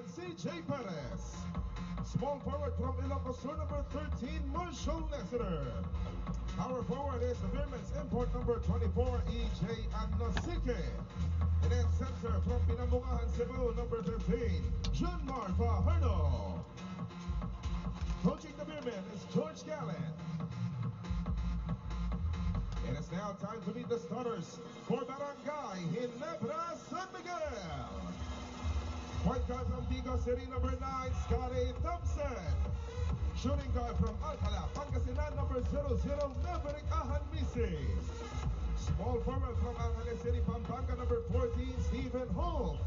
CJ Perez. Small forward from Ilocos Sur, number 13, Marshall Lessiter. Power forward is the Beermen's import, number 24, EJ Anosike. And then center from Pinambukahan, Cebu, number 15, Junmar Fajardo. Coaching the Beermen is George Gallen. And it's now time to meet the starters for Barangay Ginebra San Miguel. Point guard from Vigo City, number 9, Scotty Thompson. Shooting guard from Alcala, Pangasinan, number 00, Maverick Ahanmisi. Small forward from Angeles City, Pampanga, number 14, Stephen Holt.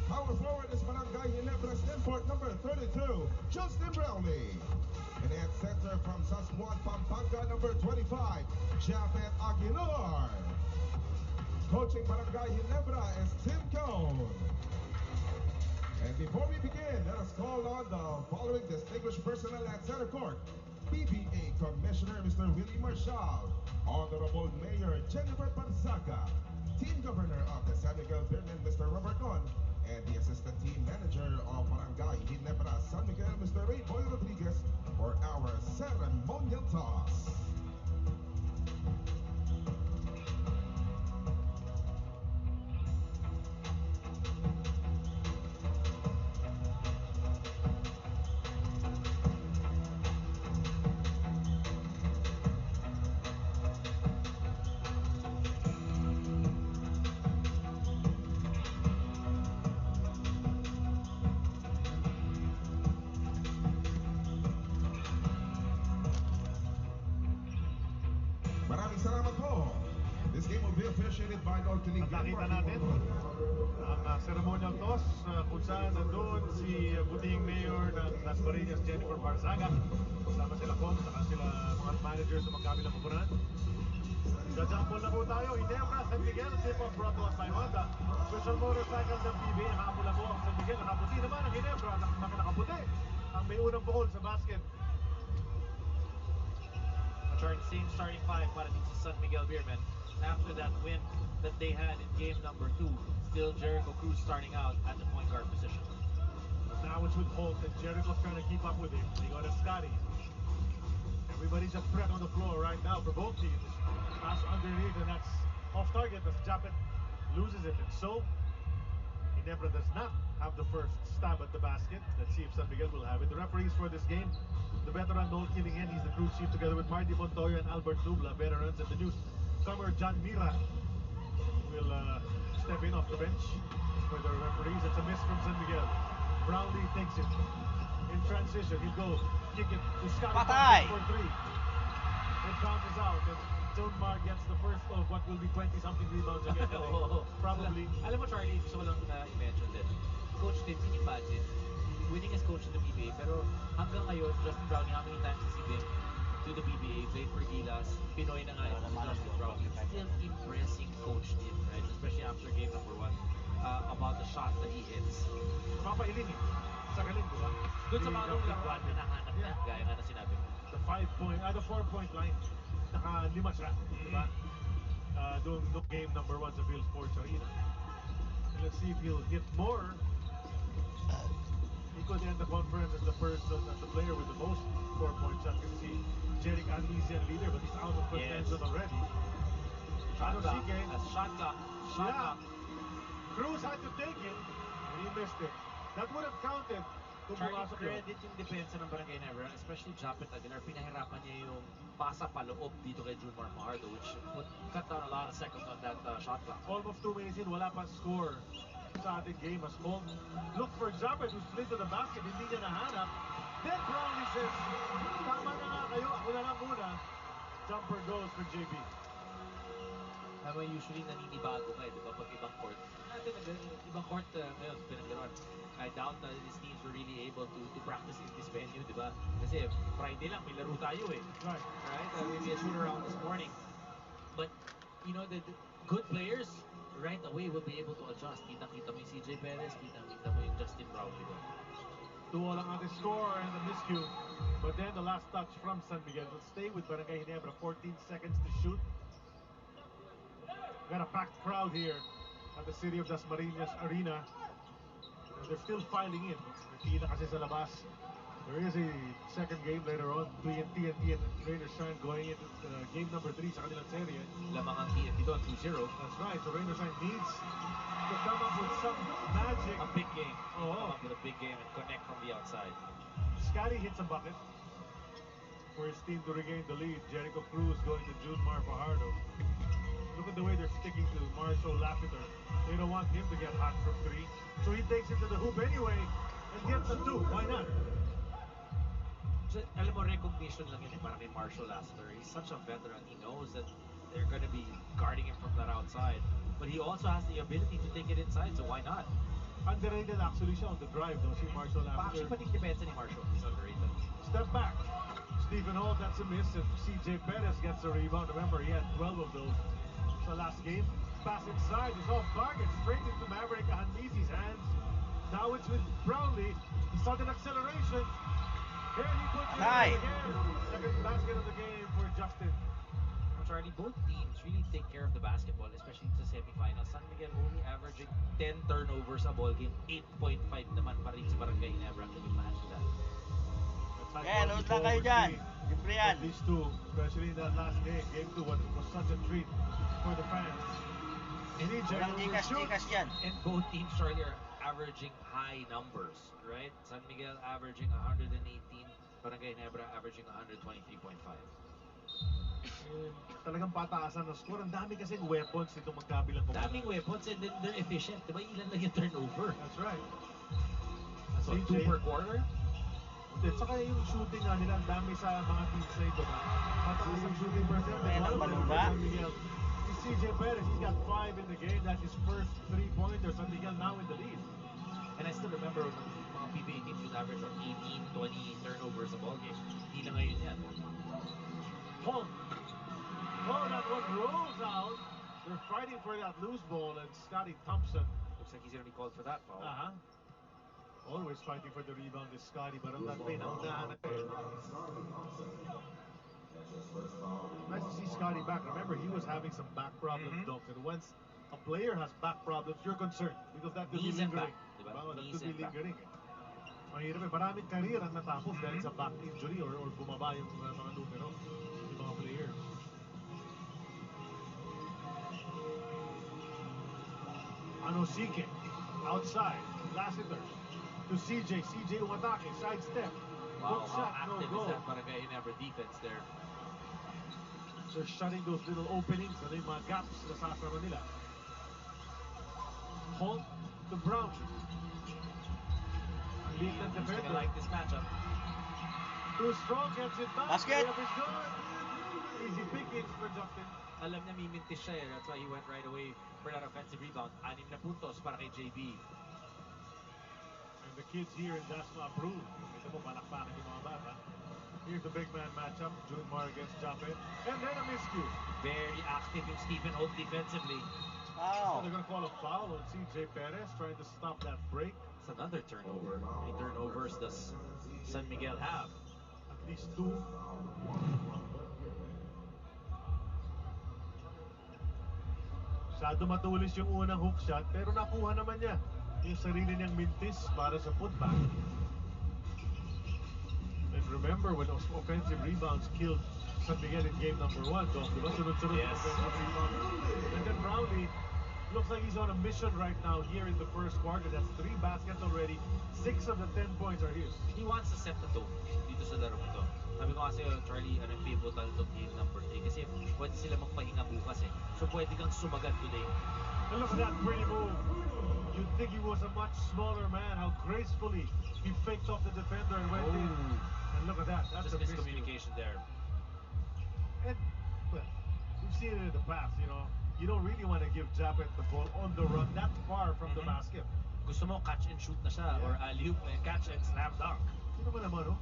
Power forward is Barangay Ginebra's import, number 32, Justin Brownlee. And at center from Sasmuan, Pampanga, number 25, Japet Aguilar. Coaching Barangay Ginebra is Tim Cone. And before we begin, let us call on the following distinguished personnel at center court. PBA Commissioner Mr. Willie Marshall, Honorable Mayor Jennifer Parzaga, Team Governor of the San Miguel Beermen Mr. Robert Gon, and the Assistant Team Manager of Barangay Ginebra San Miguel Mr. Ray Boy Rodriguez for our ceremonial toss. Maraming salamat po. This game will be officiated by Lord Kiling. Nakita natin ang ceremonial toss kung saan nandun si Buting Mayor ng Dasmariñas, Jennifer Barzaga. Kasama sila Kong, saka sila mga managers sa magkabilang kupunan. Jajampol na po tayo. Ginebra, San Miguel, tip-off brought to us by Honda. Special motorcycles ng PBA, nakapula po ang San Miguel. Nakaputi naman ang Ginebra, nakaputi. Ang may unang bukol sa basket. Jordan, same starting five para dito sa San Miguel Beermen. After that win that they had in game number 2, still Jericho Cruz starting out at the point guard position. Now it's with Holt, and Jericho's trying to keep up with him. They got a Scotty. Everybody's a threat on the floor right now for both teams. Pass underneath, and that's off target as Japet loses it. And so, Ginebra does not have the first stab at the basket. Let's see if San Miguel will have it. The referees for this game, the veteran Noel Kilingen, he's the crew chief together with Marty Montoya and Albert Nubla, veterans, and the newcomer John Mira will step in off the bench for the referees. It's a miss from San Miguel. Brownlee takes it. In transition, he'll go kick it to Scott Patay! for 3. It bounces out, and Junmar gets the first of what will be 20-something rebounds again. Probably. Alam mo, Charlie, gusto ko lang i-mention din. Coach Tim, can you imagine? Winning as coach in the PBA, pero hanggang ngayon, Justin Brownlee, how many times has he been to the PBA, played for Gilas, Pinoy na nga ito, Justin Brownlee, still impressing coach Tim, right? Especially after game number 1, about the shot that he hits. Papailing eh. Sa galing, di ba? Doon sa mga laruan na nahanap niya, gaya nga na sinabi mo. The 4-point line. Naka-5 siya, di ba? Doon game number 1 sa Phil Sports Arena. And let's see if he'll hit more. He could end the conference as the player with the most 4-point shots. You can see Jerick Anlisian leader, but he's out of contention already. Shot clock. Shot clock. Cruz had to take it, and he missed it. That would have counted. Charlie, credit yung depensa ng Barangay Ginebra, especially Japet Aguilar. Pinahirapan niya yung pasa paloob dito kay Junmar Fajardo, which would cut down a lot of seconds on that shot clock. Almost 2 minutes in, wala pa score sa ating game as Holt. Look for Japet who slid to the basket, hindi niya nahanap. Then Brownlee says, tama na nga kayo, ako na lang muna. Jumper goes for JB. Alam mo, usually naninibago ka, di ba? Pag ibang court. Ibang court ngayon, pinaglaruan. I doubt that these teams were really able to practice in this venue, di ba? Kasi Friday lang, may laro tayo eh. Right. Right? Maybe a shoot around this morning. But, you know, the good players, right away will be able to adjust. Kita-kita mo yung CJ Perez, kita-kita mo yung Justin Brownlee. 2-all ang ating score and the miscue. But then the last touch from San Miguel will stay with Barangay Ginebra. 14 seconds to shoot. Got a packed crowd here at the City of Dasmariñas Arena. They're still filing in. Nakita kasi sa labas. There is a second game later on. TNT and Rain or Shine going into game number 3 sa kanilang serye. Lamang ang TNT doon, 2-0. That's right. So Rain or Shine needs to come up with some magic. A big game. Oh. Come up with a big game and connect from the outside. Scotty hits a bucket for his team to regain the lead. Jericho Cruz going to Junmar Fajardo. Look at the way they're sticking to Marshall Lassiter. They don't want him to get hot from 3. So he takes it to the hoop anyway and gets a 2. Why not? So, alam mo, recognition lang yun para kay Marshall Lassiter. He's such a veteran. He knows that they're going to be guarding him from that outside. But he also has the ability to take it inside, so why not? Underrated actually siya on the drive, though, si Marshall Actually, Lassiter. pati depensa ni Marshall. He's underrated. Step back. Stephen Holt, that's a miss, and CJ Perez gets the rebound. Remember, he had 12 of those sa last game. Pass inside is off target, straight into Maverick Ahanmisi's hands. Now it's with Brownlee. The sudden acceleration. There he puts it in again. Second basket of the game for Justin. Charlie, both teams really take care of the basketball, especially sa semifinals. San Miguel only averaging 10 turnovers a ball game, 8.5 naman pa rin sa Barangay Ginebra. Can you imagine that? Yeah, load lang kayo dyan. Libre yan. These two, especially in that last game, game 2, was such a treat for the fans. Walang dikas-dikas yan. And both teams, Charlie, are averaging high numbers, right? San Miguel averaging 118, Barangay Ginebra averaging 123.5. Talagang pataasan ng score. Ang dami kasing weapons nitong magkabilang kumpanya. Daming weapons and then they're efficient. Diba ilan lang yung turnover? That's right. So, 2 per quarter? At saka yung shooting nga nila, ang dami sa mga teams na ito. Mataas ang shooting percentage. Ayan ang balula. Si CJ Perez, he's got 5 in the game. That's his first 3-pointer. San Miguel now in the lead. And I still remember when mga PBA teams would average of 18, 20 turnovers a ball game. Hindi na ngayon yan. Hong. Oh, that one rolls out. They're fighting for that loose ball, and Scotty Thompson. Looks like he's gonna be called for that foul. Always fighting for the rebound is Scotty, but on that play, naunahan. Nice to see Scotty back. Remember, he was having some back problems, Doc. And once a player has back problems, you're concerned because that could Knees be and lingering. back, diba? Wow, that Knees could be and back. lingering. Mahirap eh. Maraming career ang natapos dahil sa back injury or bumaba yung mga numero ng mga players. Anosike, outside, Lassiter to CJ. CJ umatake, sidestep. Wow, Hook how shot, no active go. is that Barangay Ginebra defense there? They're shutting those little openings, ano yung mga gaps na sasara nila. Holt to Brown. Ang liit ng Who's gonna defender. like this matchup? Too strong, gets it back. Basket. Layup is good. Easy pickings for Justin. Alam niya mimintis siya eh. That's why he went right away for that offensive rebound. 6 na puntos para kay JB. And the kids here in Dasma approve. Ito mo, palakpakan yung mga bata. Here's the big man matchup. Junmar against Japet. And then a miscue. Very active yung Stephen Holt defensively. Wow. They're going to call a foul on CJ Perez trying to stop that break. It's another turnover. How many turnovers does San Miguel have? At least 2. Masyado matulis yung unang hook shot pero nakuha naman niya yung sarili niyang mintis para sa putback. And remember when offensive rebounds killed San Miguel in game number 1, Dom, diba? Sunod-sunod Yes. offensive rebound. And then Brownlee looks like he's on a mission right now here in the first quarter. That's 3 baskets already. 6 of the 10 points are his. He wants to set the tone dito sa laro ito. Sabi ko kasi, Charlie, pivotal itong game number 3 kasi pwede sila magpahinga bukas eh. So pwede kang sumagat today. And look at that pretty move. You'd think he was a much smaller man. How gracefully he faked off the defender and went in. And look at that. That's Just a miscue. miscommunication there. And well, we've seen it in the past, you know. You don't really want to give Japet the ball on the run that far from the basket. Gusto mo catch and shoot na siya or alley-oop and catch and slam dunk. Sino ba naman, oh?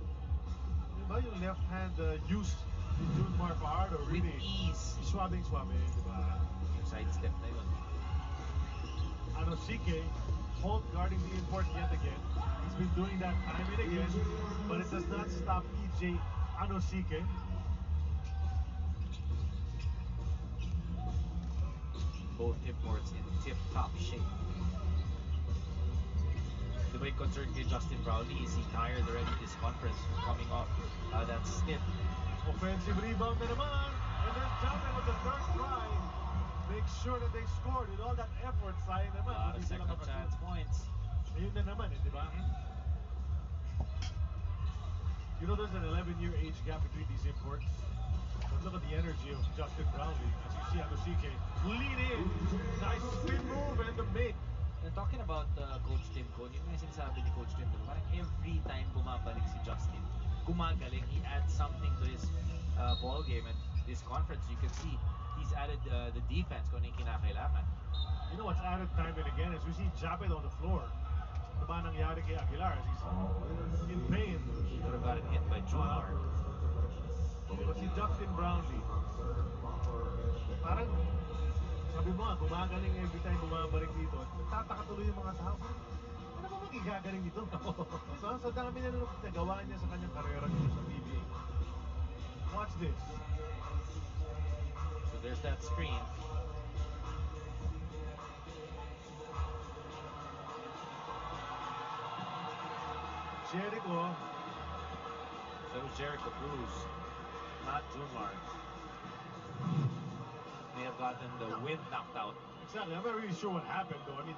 Diba yung left hand use ni Junmar Fajardo With really ease. swabbing, diba? Yung sidestep na yun. Anosike, Holt guarding the import yet again. He's been doing that time and again, but it does not stop EJ Anosike. Both imports in tip-top shape. big concern kay Justin Brownlee is he tired already this conference coming off that snip. Offensive rebound na naman. And then Japet with the third try. Make sure that they scored with all that effort. Sayang naman. A lot of hindi sila second makashoot. chance points. Ayun na naman di ba? You know there's an 11-year age gap between these imports. But look at the energy of Justin Brownlee. As you see Anosike lean in. Nice spin move and the make. And talking about Coach Tim Cone, yun nga yung sinasabi ni Coach Tim, diba? Parang every time bumabalik si Justin, gumagaling, he adds something to his ball game. And this conference, you can see, he's added the defense kung ano yung kinakailangan. You know what's added time and again is we see Japet on the floor. Ano ba nangyari kay Aguilar as he's in pain? He could have gotten hit by Jumar. But si Justin Brownlee, parang sabi mo nga, gumagaling every time bumabalik dito. Nagtataka tuloy yung mga tao. Ano ba magigagaling dito? Sa dami na nagawa niya sa kanyang karera dito sa PBA. Watch this. So there's that screen. Jericho. So it was Jericho Cruz, not Jumar. May have gotten the wind knocked out. Exactly. I'm not really sure what happened though. I mean,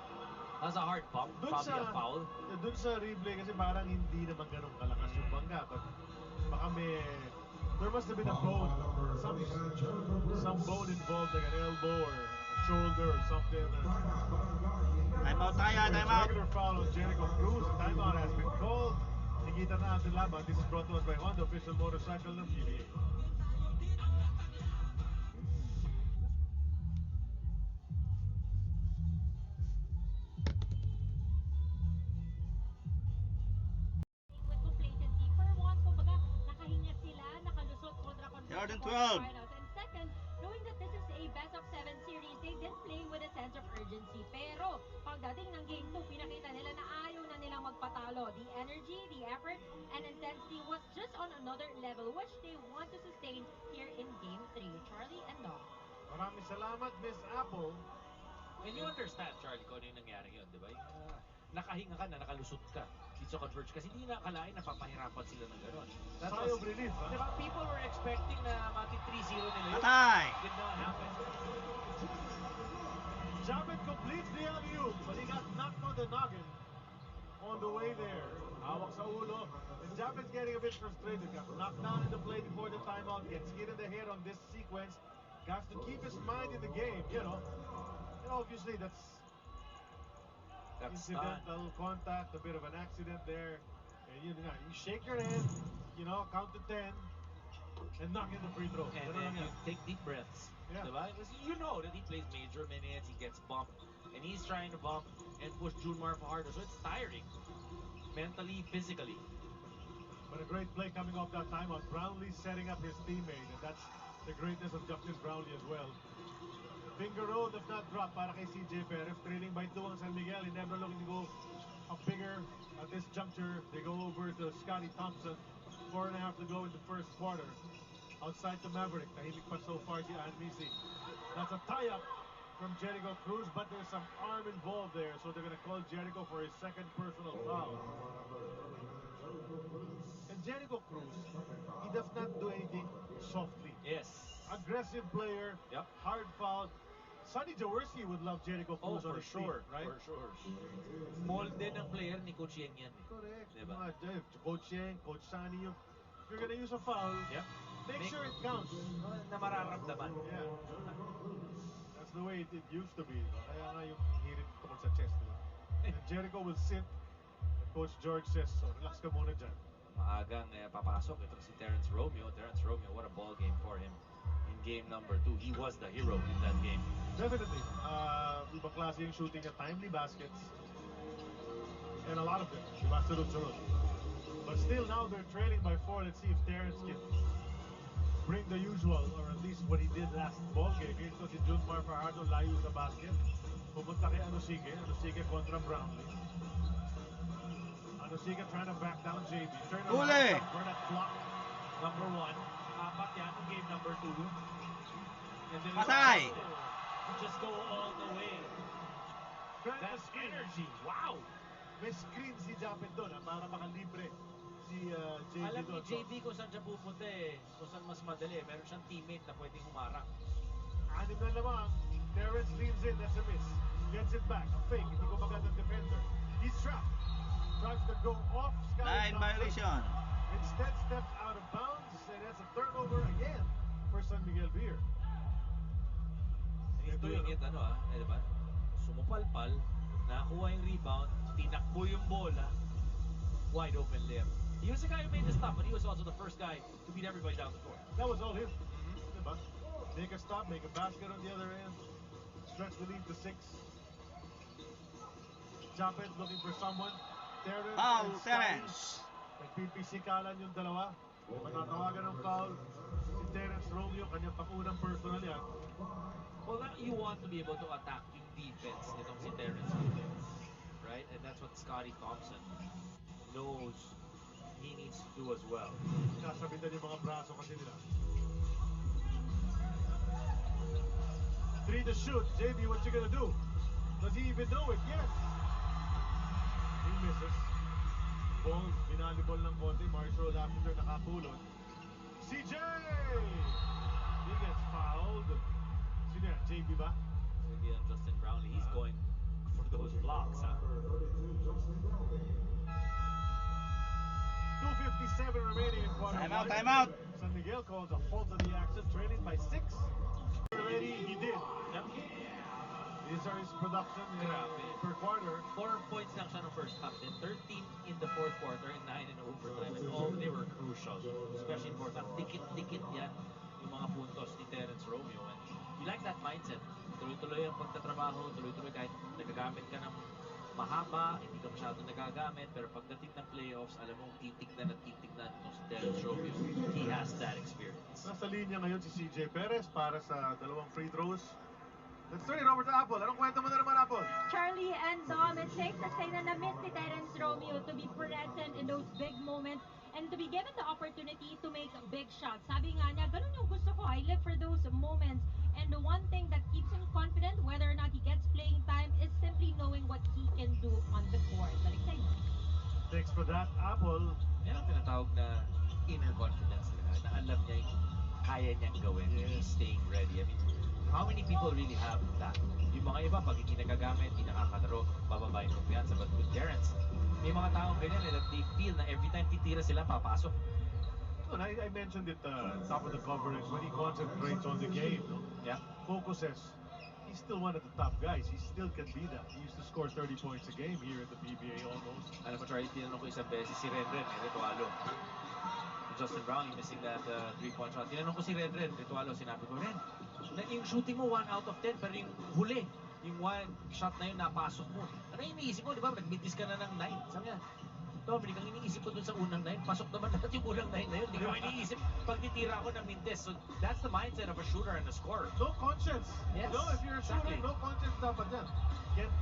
That's a hard bump, probably a foul. Dun sa replay kasi parang hindi naman ganun kalakas yung bangga. But baka there must have been a bone. Some bone involved, like an elbow or a shoulder or something. Timeout tayo, A timeout. regular foul on Jericho Cruz. A timeout has been called. Nakikita na ating laban. This is brought to us by Honda, official motorcycle ng PBA. With complacency. For one, kumbaga, nakahinga sila, nakalusot kontra Jordan 12. finals. And second, knowing that this is a best of 7 series, they did play with a sense of urgency. Pero, pagdating ng game 2, pinakita nila na ayaw na nilang magpatalo. The energy, the effort, and intensity was just on another level, which they want to sustain here in game 3. Charlie and Dom. Maraming salamat, Miss Apple. And you understand, Charlie, kung ano yung nangyari yun, di ba? Yung, nakahinga ka na, nakalusot ka. Dito sa Converge kasi hindi nakalain na papahirapan sila ng gano'n. That Sigh of relief, ha? Di ba, people were expecting na mati 3-0 nila yun. Patay! Did not happen. Japet completes the alley-oop, but he got knocked on the noggin on the way there. Hawak sa ulo. And Japet's getting a bit frustrated. Got knocked down in the play before the timeout. Gets hit in the head on this sequence. Got to keep his mind in the game, you know. And obviously that's incidental contact, a bit of an accident there. And you shake your head, count to 10, and knock in the free throw. And then you take deep breaths. Yeah. Diba? Because you know that he plays major minutes, he gets bumped, and he's trying to bump and push Junmar for harder. So it's tiring. Mentally, physically. But a great play coming off that timeout. Brownlee setting up his teammate, and that's the greatness of Justin Brownlee as well. Finger roll, if not drop, para kay CJ Perez. Trailing by 2 ang San Miguel. He never looking to go up bigger at this juncture. They go over to Scotty Thompson. 4.5 to go in the first quarter. Outside the Maverick. Tahimik pa so far si Anmisi. That's a tie-up from Jericho Cruz, but there's some arm involved there. So they're going to call Jericho for his second personal foul. And Jericho Cruz, he does not do anything softly. Yes. Aggressive player, Yep. hard foul. Sonny Jaworski would love Jericho Oh, Cruz on for his team, sure. right? For sure. Molded ng player ni Coach Yeng yan. Correct. Diba? Coach Yeng, Coach Sonny, if you're gonna use a foul, Yep. make sure it counts. Na mararamdaman. Yeah. That's the way it used to be. Kaya nga yung hirit tungkol sa chest. And Jericho will sit. And Coach George says, so relax ka muna dyan. Maagang papasok itong si Terrence Romeo. Terrence Romeo, what a ball game for him in game number 2. He was the hero in that game. Definitely. Ibang klase yung shooting niya, timely baskets. And a lot of them. Diba? Sunod-sunod. But still now they're trailing by 4. Let's see if Terrence can bring the usual, or at least what he did last ball game. Ito si Junmar Fajardo, layo sa basket. Pumunta kay Anosike. Anosike kontra Brownlee. Anosike trying to back down JB. Turn around Huli! for that block. Number 1, apat yan in game number 2. And then Patay! just go all the way. Grant the That's screen. energy. Wow. may screen si Japet doon para makalibre si JB Alam ni doon. JB kung saan siya pupunta eh. Kung saan mas madali. Meron siyang teammate na pwedeng humarang. Anim na lamang. Terrence leans in, that's a miss. Gets it back, a fake, hindi ko magandang defender. He's trapped. Tries to go off. Line violation. Instead steps out of bounds, and that's a turnover again for San Miguel Beer. And he's doing it, diba? Sumupalpal, nakuha yung rebound, tinakbo yung bola, wide open layup. He was the guy who made the stop, but he was also the first guy to beat everybody down the court. That was all him. Diba? Make a stop, make a basket on the other end. Stretch the lead to 6. Japet looking for someone. Terrence. Foul, and Terrence. Nagpipisikalan yung dalawa. Matatawagan ng foul. Si Terrence Romeo, kanyang pangunang personal yan. Well, now you want to be able to attack yung defense nitong si Terrence Romeo, right? And that's what Scotty Thompson knows he needs to do as well. Kasabitan yung mga braso kasi nila. 3 to shoot. JB, what you gonna do? Does he even know it? Yes. He misses. Ball, binalibol ng konti. Marshall Lassiter nakapulot. CJ! He gets fouled. Sino yan? JB ba? Maybe on Justin Brownlee, he's going for those blocks, huh? 2:57 remaining in quarter Time out, one. time out. San Miguel calls a fault of the action, trailing by 6. Already, he did. Yep. These are his production Grabe. per quarter. 4 points lang siya ng first half, then 13 in the fourth quarter and 9 in overtime. And all they were crucial, especially in fourth half. Dikit-dikit yan yung mga puntos ni Terrence Romeo. And you like that mindset. Tuloy-tuloy ang pagtatrabaho, tuloy-tuloy kahit nagagamit ka ng mahaba, hindi ka masyadong nagagamit, pero pagdating ng playoffs, alam mong titignan at titignan itong si Terrence Romeo. He has that experience. Nasa linya ngayon si CJ Perez para sa dalawang free throws. Let's turn it over to Apple. Anong kwento mo na naman, Apple? Charlie and Dom, it's safe to say na na-miss ni Terrence Romeo to be present in those big moments and to be given the opportunity to make big shots. Sabi nga niya, ganun yung gusto ko. I live for those moments. And the one thing that keeps him confident, whether or not he gets playing time, is simply knowing what he can do on the court. Balik sa'yo. Thanks for that, Apple. Yan ang tinatawag na inner confidence nila, na alam niya yung kaya niyang gawin. Yes. He's staying ready. I mean, how many people really have that? Yung mga iba, pag hindi nagagamit, hindi nakakalaro, bababa yung kumpiyansa. But with Terrence, may mga taong ganyan that they feel na every time titira sila, papasok. And I mentioned it top of the coverage when he concentrates on the game. No? Yeah. Focuses. He's still one of the top guys. He still can be that. He used to score 30 points a game here in the PBA almost. Alam mo, Charlie, tinanong ko isang beses si Renren, Ritualo. Justin Brown, missing that 3-point shot. Tinanong ko si Renren, Ritualo, sinabi ko, Ren, yung shooting mo 1 out of 10, pero yung huli, yung one shot na yun, napasok mo. Ano yung iniisip mo, di ba? Nag-midis ka na ng 9. Sabi niya, Dominic, ang iniisip ko dun sa unang 9, pasok naman lahat yung unang 9 na yun. Hindi ko iniisip pag titira ako ng mintes. So that's the mindset of a shooter and a scorer. No conscience. Yes, No, if you're a shooter, exactly. no conscience dapat yan. Can't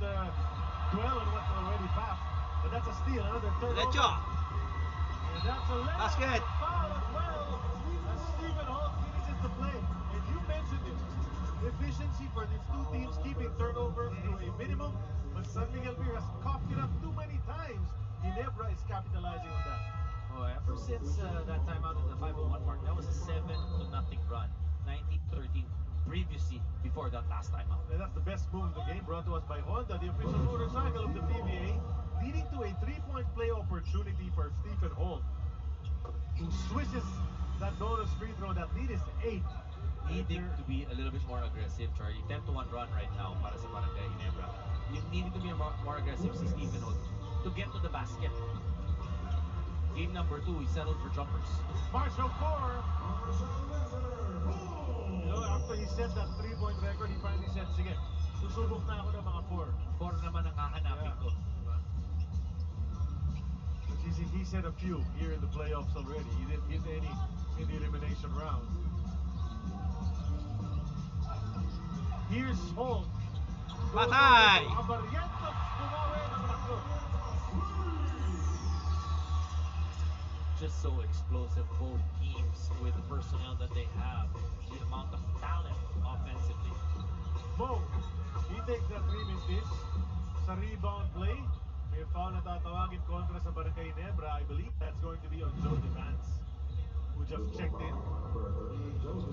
dwell on what's already passed. But that's a steal, another turnover. Diretso. And that's a layup. Basket. Foul as well. As Stephen Hall finishes the play. And you mentioned it. Efficiency for these two teams keeping turnovers to a minimum. But San Miguel Beer has coughed it up too many times. Ginebra is capitalizing on that. Oh, ever since that timeout in the 5:01 mark, that was a 7-0 run. 19-13 previously before that last timeout. And that's the best move of the game, brought to us by Honda, the official motorcycle of the PBA, leading to a 3-point play opportunity for Stephen Hall, who swishes that bonus free throw. That lead is 8. Needing to be a little bit more aggressive, Charlie. 10-1 run right now para sa Barangay Ginebra. You needing to be more aggressive si Stephen Hood to get to the basket. Game number 2, he settled for jumpers. Marshall 4. You know, after he set that 3-point record, he finally said, sige, susubok na ako ng mga 4. 4 naman ang hahanapin ko. But he set a few here in the playoffs already. He didn't hit any in the elimination round. Here's Hall. Patay! Abarrientos bumawi ng tatlo. Just so explosive, both teams with the personnel that they have, the amount of talent offensively. Mo, he takes that 3 minutes. Sa rebound play, Yung foul na tatawagin kontra sa Barangay Nebra, I believe that's going to be on Joe Vance, who just checked in.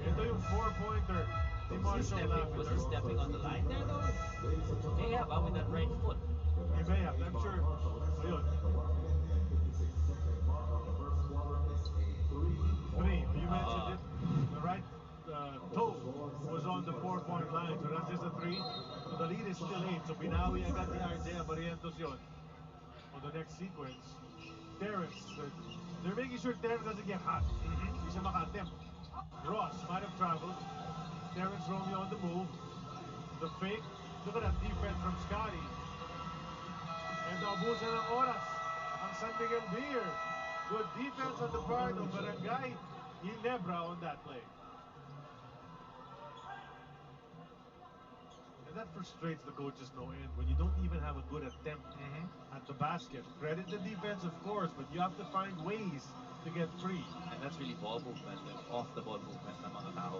Ito yung 4-pointer ni Marshall Was he Lavender. stepping on the line there though? Yeah, but with that right foot. He may have, I'm sure. Ayun. Three, you mentioned it. The right toe was on the 4-point line, so that's just a 3. So the lead is still 8. So binawi agad ni RJ Abarientos yun. On the next sequence, Terrence, they're making sure Terrence doesn't get hot. Hindi siya maka-attempt. Ross might have traveled. Terrence Romeo on the move. The fake. Look at that defense from Scotty. And naubusan ng oras ang San Miguel Beer. Good defense on the part of Barangay Ginebra on that play. And that frustrates the coaches no end when you don't even have a good attempt at the basket. Credit the defense, of course, but you have to find ways to get free. And that's really ball movement, off the ball movement ng mga tao.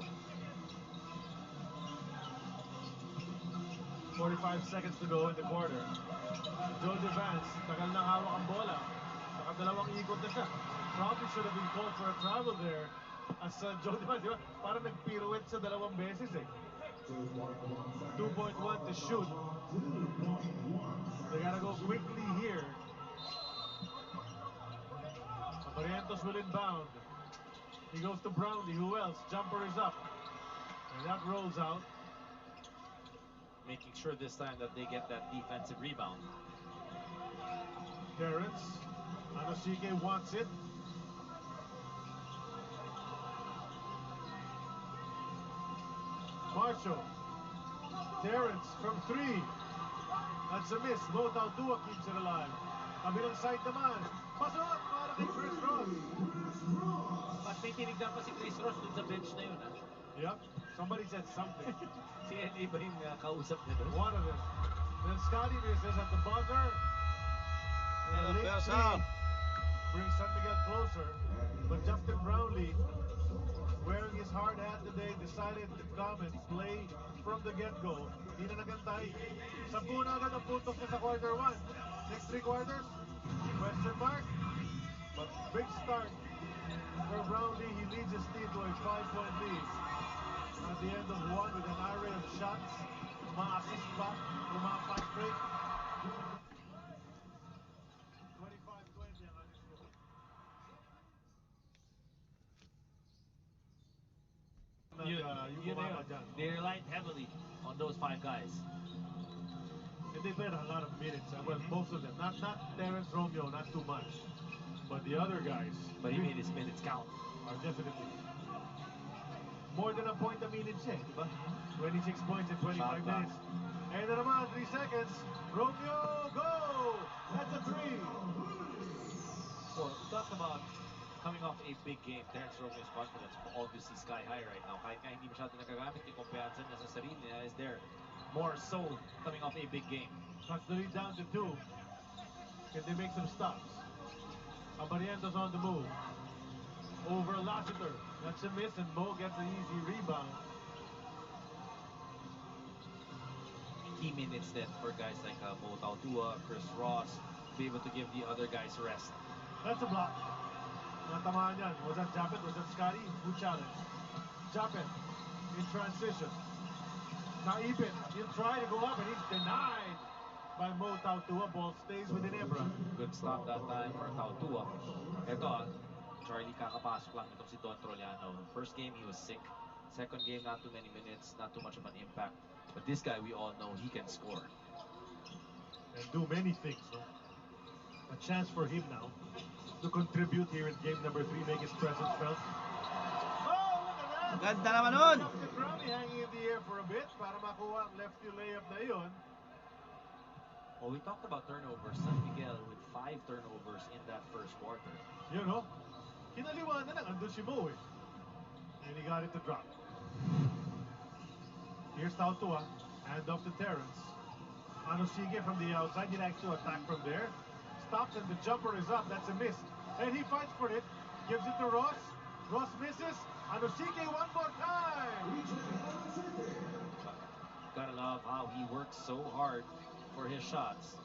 45 seconds to go in the quarter. Joe Vance, tagal na hawak ang bola. Nakadalawang ikot na siya. Probably should have been called for a travel there. As Joe Vance, di ba? Parang nag-pirouette sa dalawang beses eh. 2.1 to shoot. They gotta go quickly here. Barrientos will inbound. He goes to Brownlee. Who else? Jumper is up. And that rolls out. Making sure this time that they get that defensive rebound. Terrence. Anosike wants it. Marshall. Terrence from 3. That's a miss. Mo Taudua keeps it alive. Kabilang side naman. Pasok para kay Chris Ross. At may tinignan pa si Chris Ross dun sa bench na yun. Yep. Somebody said something. Si NA ba yung kausap niya doon? One of them. Then Scotty misses at the buzzer. And a late First three out. brings San Miguel closer. But Justin Brownlee, wearing his hard hat today, decided to come and play from the get-go. Hindi na nagantay. 10 na agad ang puntos niya sa quarter 1. Next 3 quarters, question mark. But big start for Brownlee. He leads his team to a 5-point lead. At the end of 1 with an array of shots. Ma-assist pa, mga fast break. 25-20 ang ating score. You know, they relied heavily on those 5 guys. And they played a lot of minutes. Well, most of them. Not Terrence Romeo, not too much. But the other guys But he made his minutes count. are definitely more than a point a minute siya, di ba? 26 points in 25 Shot clock. minutes. And then naman, 3 seconds. Romeo, go! That's a 3. Well, talk about coming off a big game. Terrence Romeo's confidence obviously sky high right now. Kahit nga hindi masyado nagagamit yung kumpiyansa niya sa sarili niya is there. More so coming off a big game. Cuts the lead down to 2. Can they make some stops? Abarientos on the move. Over Lassiter. That's a miss, and Mo gets an easy rebound. Key minutes then for guys like Mo Taudua, Chris Ross, be able to give the other guys rest. That's a block. Natamaan yan. Was that Japet? Was that Scotty? Who challenged? Japet in transition. Naipit. He'll try to go up, and he's denied by Mo Taudua. Ball stays with Ginebra. Good stop that time for Taudua. Ito Charlie, kakapasok lang itong si Don Troliano. First game, he was sick. Second game, not too many minutes, not too much of an impact. But this guy, we all know he can score. And do many things. No? A chance for him now to contribute here in game number 3, make his presence felt. Oh, look at that! Ganda naman nun! Justin Brownlee hanging in the air for a bit para makuha ang lefty layup na yun. Well, we talked about turnovers. San Miguel with 5 turnovers in that first quarter. You know, kinaliwa na lang, andun si Mo eh. And he got it to drop. Here's Taudua, hand off to Terrence. Anosike from the outside, he likes to attack from there. Stops and the jumper is up, that's a miss. And he fights for it, gives it to Ross. Ross misses, Anosike one more time! Gotta love how he works so hard for his shots.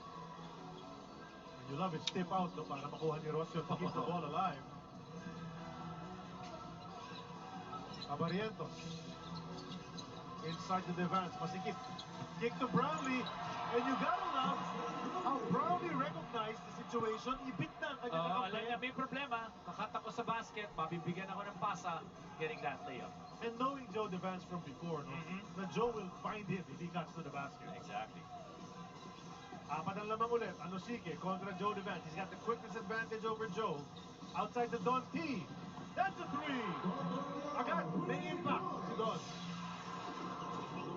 You love it, step out no, para makuha ni Rocio to keep the ball alive. Abarientos. Inside the defense, masikip. Kick to Brownlee, and you gotta love how Brownlee recognized the situation. Ibit na ang kanyang Alam kakampi. niya, may problema. Kakat ako sa basket, mabibigyan ako ng pasa, getting that layup. And knowing Joe Devance from before, no, that Joe will find him if he cuts to the basket. Exactly. Apat ang lamang ulit. Anosike kontra Joe Devance. He's got the quickness advantage over Joe. Outside the Don T. That's a three. Agad, may impact si Don.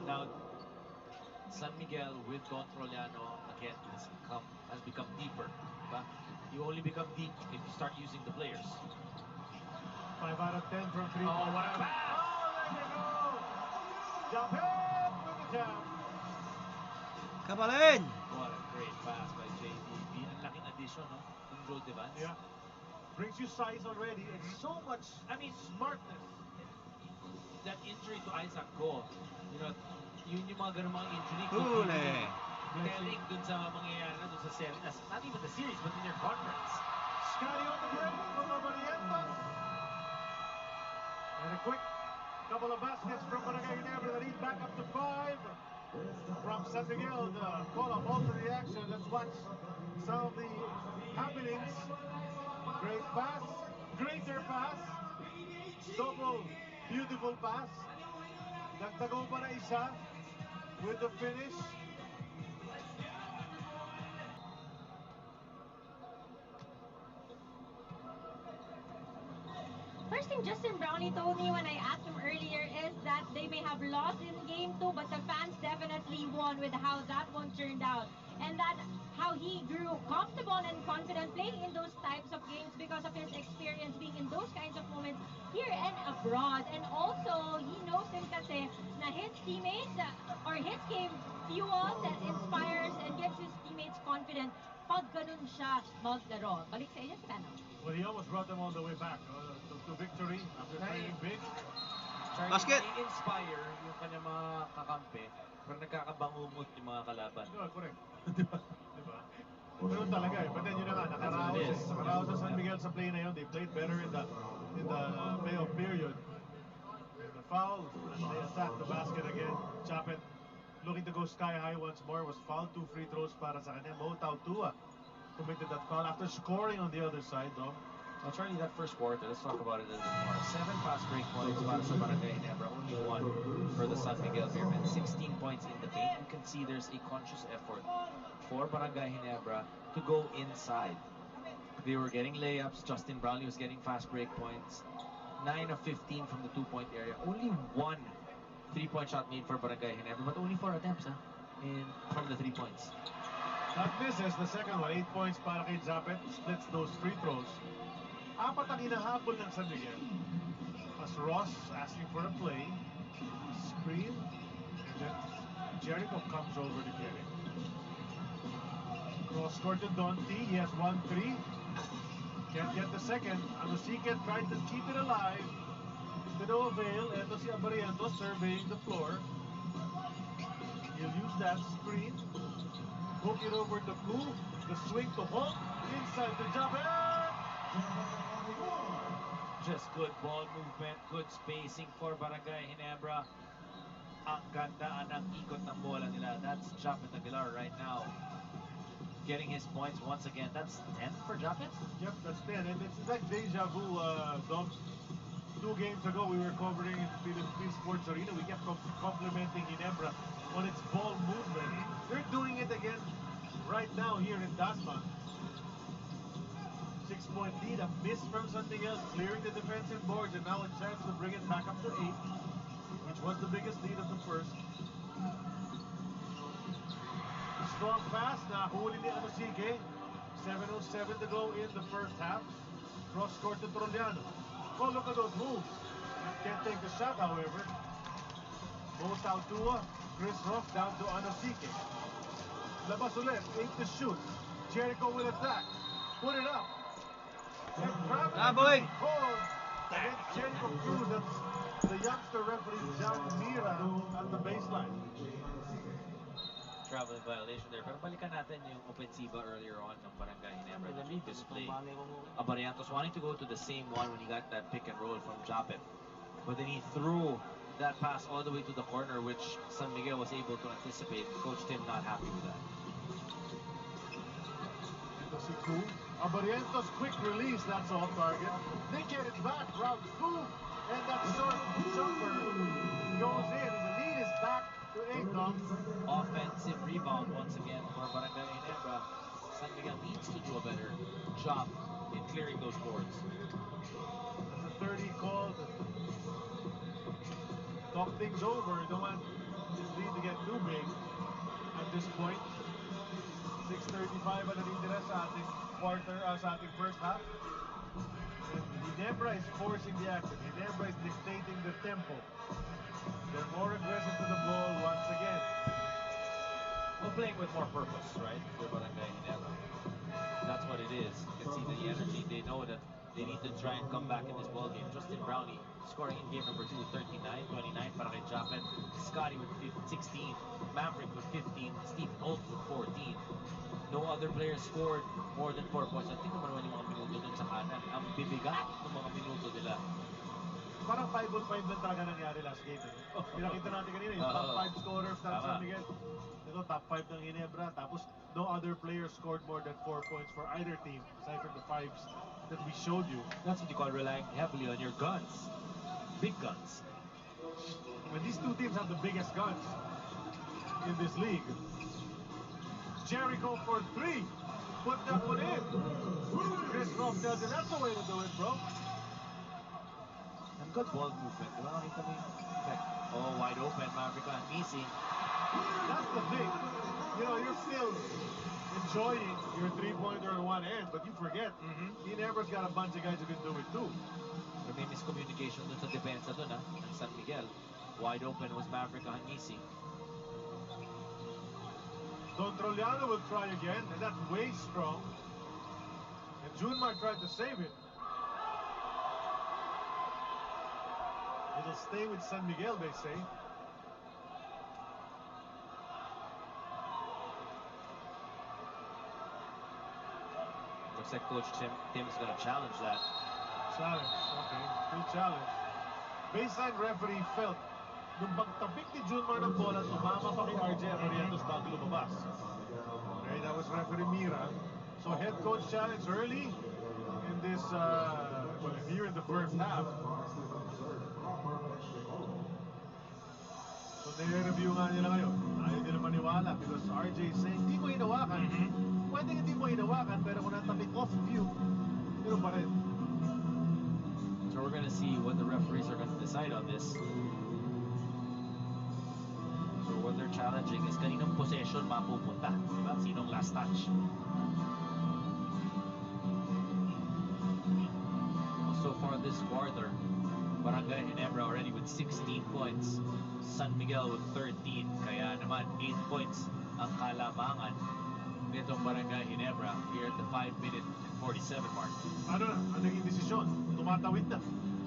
Now, San Miguel with Don Troliano again has become deeper. Diba? You only become deep if you start using the players. 5 out of 10 from 3. Oh, what a pass! Oh, there you go. Japet with the jam. Kabalin! What a great pass by JDB. Ang laking addition, no? Ng Joe Devance. Yeah. Brings you size already and so much, smartness. That injury to Isaac Go, you know, yun yung mga ganun mga injury. Huli! Telling dun sa mangyayari na dun sa series. Not even the series, but in their conference. Scotty on the break from Abarientos. And a quick couple of baskets from Barangay Ginebra that lead back up to 5. From San Miguel, the call of all to the action. Let's watch some of the happenings. Great pass, greater pass, double beautiful pass. Nagtago pa na isa with the finish. First thing Justin Brownlee told me when I asked him earlier is that they may have lost in game 2, but the fans definitely won with how that one turned out. And that how he grew comfortable and confident playing in those types of games because of his experience being in those kinds of moments here and abroad. And also, he knows din kasi na his teammates or his game fuels and inspires and gives his teammates confidence pag ganun siya maglaro. Balik sa inyo, Spano. Well, he almost brought them all the way back to victory after playing big. Charlie, Basket! inspire yung kanyang mga kakampi, pero nagkakabangungot yung mga kalaban. Yeah, correct. Diba? Ganun talaga eh. But then yun na nga, nakaraos sa San Miguel sa play na yun. They played better in the playoff period. And the foul, and they attacked the basket again. Chapet looking to go sky high once more, was fouled. 2 free throws para sa kanya. Mo Tautua committed that foul after scoring on the other side though. Well, Charlie, that first quarter, let's talk about it a little bit more. 7 fast break points para sa Barangay Ginebra, only 1 for the San Miguel Beermen. 16 points in the paint. You can see there's a conscious effort for Barangay Ginebra to go inside. They were getting layups. Justin Brownlee was getting fast break points. 9 of 15 from the 2-point area. Only 1 3-point shot made for Barangay Ginebra, but only 4 attempts from the 3 points. That misses the second one. 8 points para kay Japet. Splits those free throws. 4 ang hinahabol ng San Miguel. As Ross asking for a play. Screen. And then Jericho comes over to get it. Cross court to Don T. He has 1-3. Can't get the second. Anosike tried to keep it alive. To no avail. Ito si Abarientos surveying the floor. He'll use that screen. Hook it over to Koo. The swing to Holt. Inside to Japet. Just good ball movement, good spacing for Barangay Ginebra. Ang ganda ng ikot ng bola nila. That's Japet Aguilar right now. Getting his points once again. That's 10 for Japet? Yep, that's 10. And it's like deja vu, Dom. 2 games ago, we were covering in Philippine Sports Arena. We kept complimenting Ginebra on its ball movement. They're doing it again right now here in Dasma. 6-point lead, a miss from San Miguel, clearing the defensive boards, and now a chance to bring it back up to 8, which was the biggest lead of the first. Strong pass, nahuli ni Anosike. 7:07 to go in the first half. Cross court to Troliano. Oh, look at those moves. Can't take the shot, however. Mo Tautua, Chris Rock down to Anosike. Labas ulit, 8 to shoot. Jericho will attack. Put it up. Boy! Against Jericho Cruz, that's the youngster referee John Mira at the baseline. traveling violation there. Pero balikan natin yung ofensiva earlier on ng Barangay Ginebra. The previous play, Abarientos wanting to go to the same one when he got that pick and roll from Japet. But then he threw that pass all the way to the corner, which San Miguel was able to anticipate. Coach Tim not happy with that. Ito si Ku. Abarientos, quick release, that's off target. They get it back, route Ku. And that short jumper goes in, and the lead is back to 8 dogs. Offensive rebound once again for Barangay Ginebra. San Miguel needs to do a better job in clearing those boards. That's a 30 call to talk things over. Don't want this lead to get too big at this point. 6:35 ang natitira sa ating sa ating first half. And Ginebra is forcing the action. Ginebra is dictating the tempo. They're more aggressive to the ball once again. Well, playing with more purpose, right? For Barangay Ginebra. That's what it is. You can see the energy. They know that they need to try and come back in this ball game. Justin Brownlee scoring in game number 2 with 39, 29 para kay Japet. Scotty with 16, Maverick with 15, Stephen Holt with 14. No other player scored more than 4 points. At tingnan mo naman yung mga minuto dun sa kanan. Ang bibigat ng mga minuto nila. Parang 5-on-5 lang talaga nangyari last game. Pinakita natin kanina yung top 5 scorers ng San Miguel. Ito top 5 ng Ginebra. Tapos no other player scored more than 4 points for either team aside from the 5s that we showed you. That's what you call relying heavily on your guns. Big guns. When these two teams have the biggest guns in this league. Jericho for 3. Put that one in. Chris Rock tells you that's the way to do it, bro. And good ball movement. Diba nakita mo yung effect? Oh, wide open. Maverick and Nisi. That's the thing. You know, you're still enjoying your three-pointer on one end, but you forget. Ginebra's got a bunch of guys who can do it too. Pero may miscommunication dun sa depensa dun ng San Miguel. Wide open was Maverick and Nisi. Don Troliano will try again, and that's way strong. And Junmar tried to save it. It'll stay with San Miguel, they say. Looks like Coach Tim's gonna challenge that. Challenge, okay. Good challenge. Baseline referee felt nung pagtabik ni Junmar ng bola, tumama pa kay RJ Abarientos bago lumabas. Okay, that was referee Mira. So head coach challenge early in this, here in the first half. So nire-review nga nila ngayon. Ayaw nila maniwala because RJ is saying, hindi mo hinawakan. Pwede hindi mo hinawakan, pero kung natabik off view, yun pa rin. So we're gonna see what the referees are gonna decide on this. So what they're challenging is kaninong possession mapupunta. Diba? Sinong last touch? So far this quarter, Barangay Ginebra already with 16 points. San Miguel with 13. Kaya naman 8 points ang kalamangan nitong Barangay Ginebra here at the 5-minute and 47 mark. Ano na, ang naging desisyon? Tumatawid na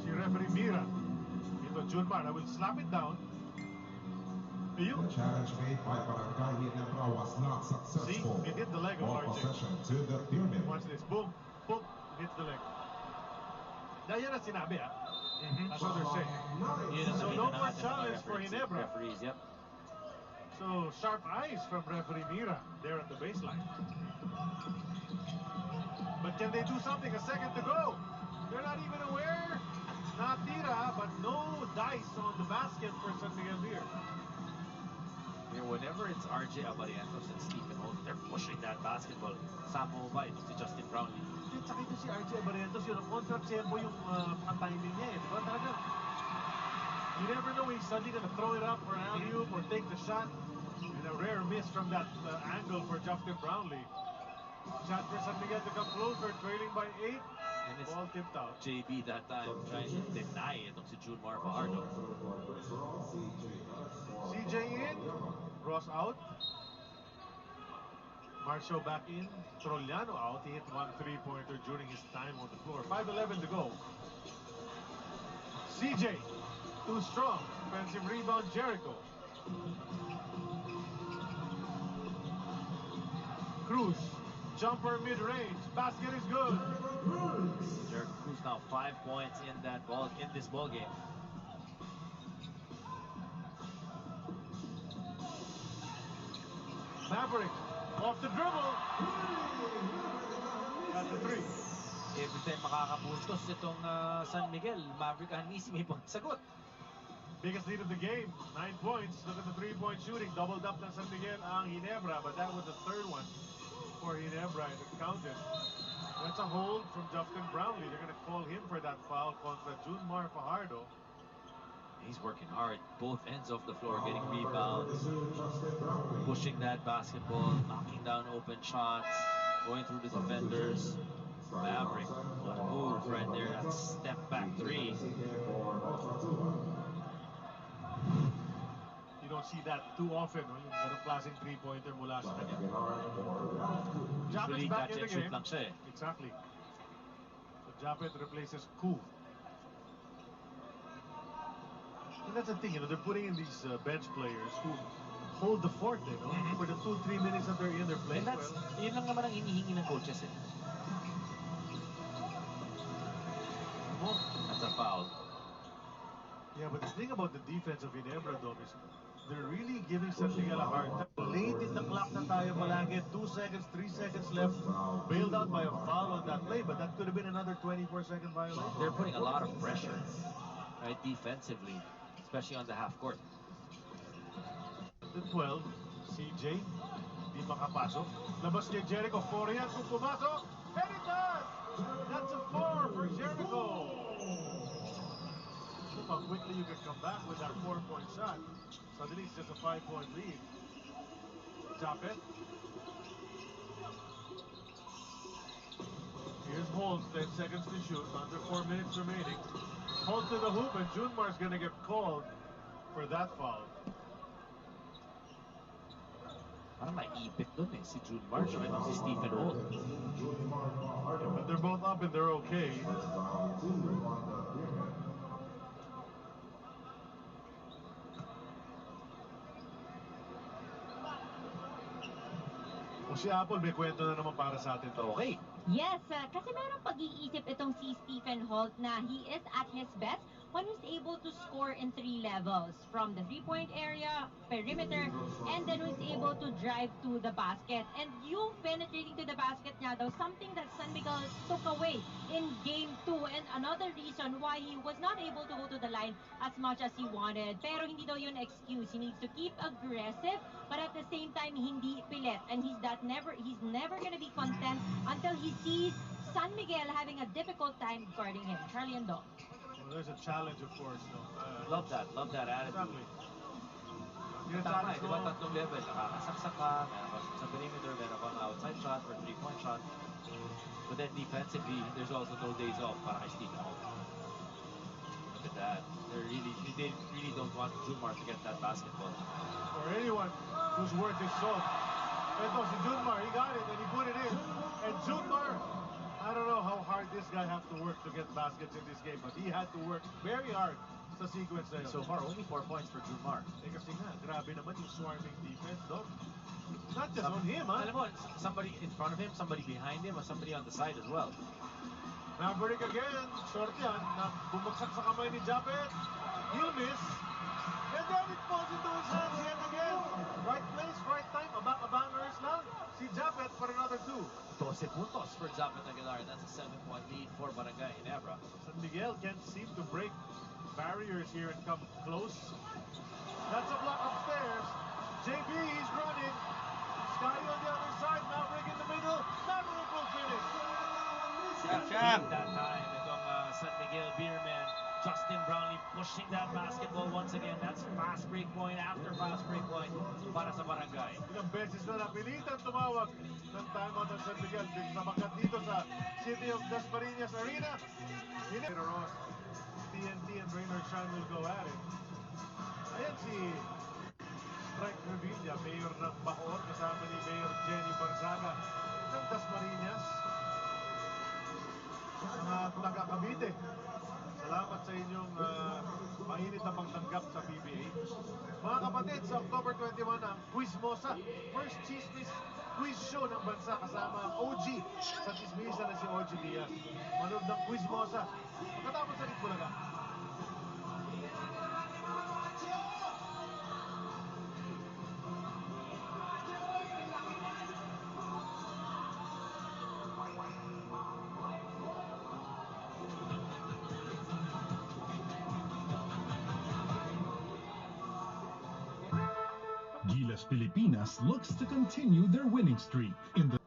si referee Mira. Ito Junmar, I will slap it down. Ayun. The challenge made by Barangay Ginebra was not successful. See, it hit the leg of Ball RJ. possession to the pyramid. Watch this, boom, boom, hits the leg. Dahil yan ang sinabi That's what they're saying. Yun ang So nakita no na more natin ng mga challenge for Ginebra. referees, yep. So sharp eyes from referee Mira there at the baseline. But can they do something? A second to go. They're not even aware. Natira, but no dice on the basket for San Miguel here. Whenever it's RJ Abarientos and Stephen Holt, they're pushing that basketball. Samo ba ito si Justin Brownlee? At saka ito si RJ Abarientos, yun, ang kontra-tempo yung timing niya eh. Diba talaga? You never know when he's suddenly gonna throw it up for an alley-oop or take the shot. And a rare miss from that angle for Justin Brownlee. Shot for San Miguel to come closer, trailing by 8. And it's Ball tipped out. JB that time trying to deny itong si Junmar Fajardo. CJ in, Ross out. Marcio back in, Troliano out. He hit 1 3-pointer during his time on the floor. 5:11 to go. CJ, too strong. Defensive rebound, Jericho. Cruz. Jumper mid-range. Basket is good. Jericho Cruz now 5 points in this ball game. Maverick off the dribble. That's a three. Every time makakapuntos itong San Miguel, Maverick Hanisi may pagsagot. Biggest lead of the game, 9 points. Look at the three-point shooting. Doubled up ng San Miguel ang Ginebra, but that was the third one for Ginebra, and it counted. That's a hold from Justin Brownlee. They're going to call him for that foul contra Junmar Fajardo. He's working hard, both ends of the floor, getting rebounds, pushing that basketball, knocking down open shots, going through the defenders. Maverick, what a move right there, that step back three. You don't see that too often, no? Yung ganong klaseng three-pointer mula sa kanya. Usually Japet's back catch in and the shoot game. lang siya eh. Exactly. So Japet replaces Koo. And that's the thing, you know, they're putting in these bench players who hold the fort, you know, for the 2-3 minutes that they're in, they're playing And that's, well. yun lang naman ang hinihingi ng coaches eh. That's a foul. Yeah, but the thing about the defense of Ginebra, Dom, is they're really giving San Miguel a hard time. Late in the clock na tayo palagi, 2 seconds, 3 seconds left, bailed out by a foul on that play, but that could have been another 24-second violation. They're putting a lot of pressure, right, defensively, especially on the half court. The 12, CJ, di makapasok. Labas kay Jericho, 4 yan kung pumasok, and it does! That's a 4 for Jericho. Look how quickly you can come back with that 4-point shot. Suddenly it's just a 5-point lead. Japet. Here's Holt, 10 seconds to shoot, under 4 minutes remaining. Holt to the hoop, and Junmar's gonna get called for that foul. Parang naipit dun eh, si Junmar, tsaka si Stephen Holt. Yeah, but they're both up and they're okay. O si Apple, may kwento na naman para sa atin to. Okay. Yes, kasi merong pag-iisip itong si Stephen Holt na he is at his best when he's able to score in 3 levels. From the 3-point area, perimeter, and then he's able to drive to the basket. And yung penetrating to the basket niya daw, something that San Miguel took away in Game 2. And another reason why he was not able to go to the line as much as he wanted. Pero hindi daw yun excuse. He needs to keep aggressive, but at the same time, hindi pilit. And he's never gonna be content until he sees San Miguel having a difficult time guarding him. Charlie and Dom. Well, there's a challenge, of course. No? Love that attitude. Exactly. Tama eh, di ba tatlong level, nakakasaksak ka, meron ka sa perimeter, meron kang outside shot or 3-point shot. But then defensively, there's also no days off para kay Stephen Holt. Look at that. They really don't want Junmar to get that basketball. Or anyone who's worth his salt. Ito si Junmar, he got it and he put it in. And Junmar, I don't know how hard this guy has to work to get baskets in this game, but he had to work very hard sa sequence na yun. So far, only 4 points for Junmar. Eh kasi nga, grabe naman yung swarming defense, no? Not just on him, ha? Alam mo, somebody in front of him, somebody behind him, or somebody on the side as well. Maverick again, short yan, na bumagsak sa kamay ni Japet. He'll miss. And then it falls into his hands yet again. Right place, right time, abangers lang. Si Japet for another 2. 12 puntos for Japet Aguilar. That's a 7-point lead for Barangay Ginebra. San Miguel can't seem to break barriers here and come close. That's a block upstairs. JB, he's running. Scotty on the other side. Maverick in the middle. Maverick will finish. Siyam. That time, itong San Miguel Beerman, Justin Brownlee pushing that basketball once again. That's fast break point after fast break point para sa Barangay. Ilang beses na napilitan tumawag ng timeout ng San Miguel. Nabakat dito sa City of Dasmariñas Arena. Later on, TNT and Raynard Chan will go at it. Ayan si Frank Revilla, mayor ng Bacoor, kasama ni Mayor Jenny Barzaga ng Dasmariñas. Mga taga Cavite. salamat sa inyong mainit na pagtanggap sa PBA. Mga kapatid, sa October 21 ang Quizmosa, first chismis quiz show ng bansa kasama ang OG sa chismisa na si OG Diaz. Manood ng Quizmosa pagkatapos sa Itbulaga. Gilas Pilipinas looks to continue their winning streak in the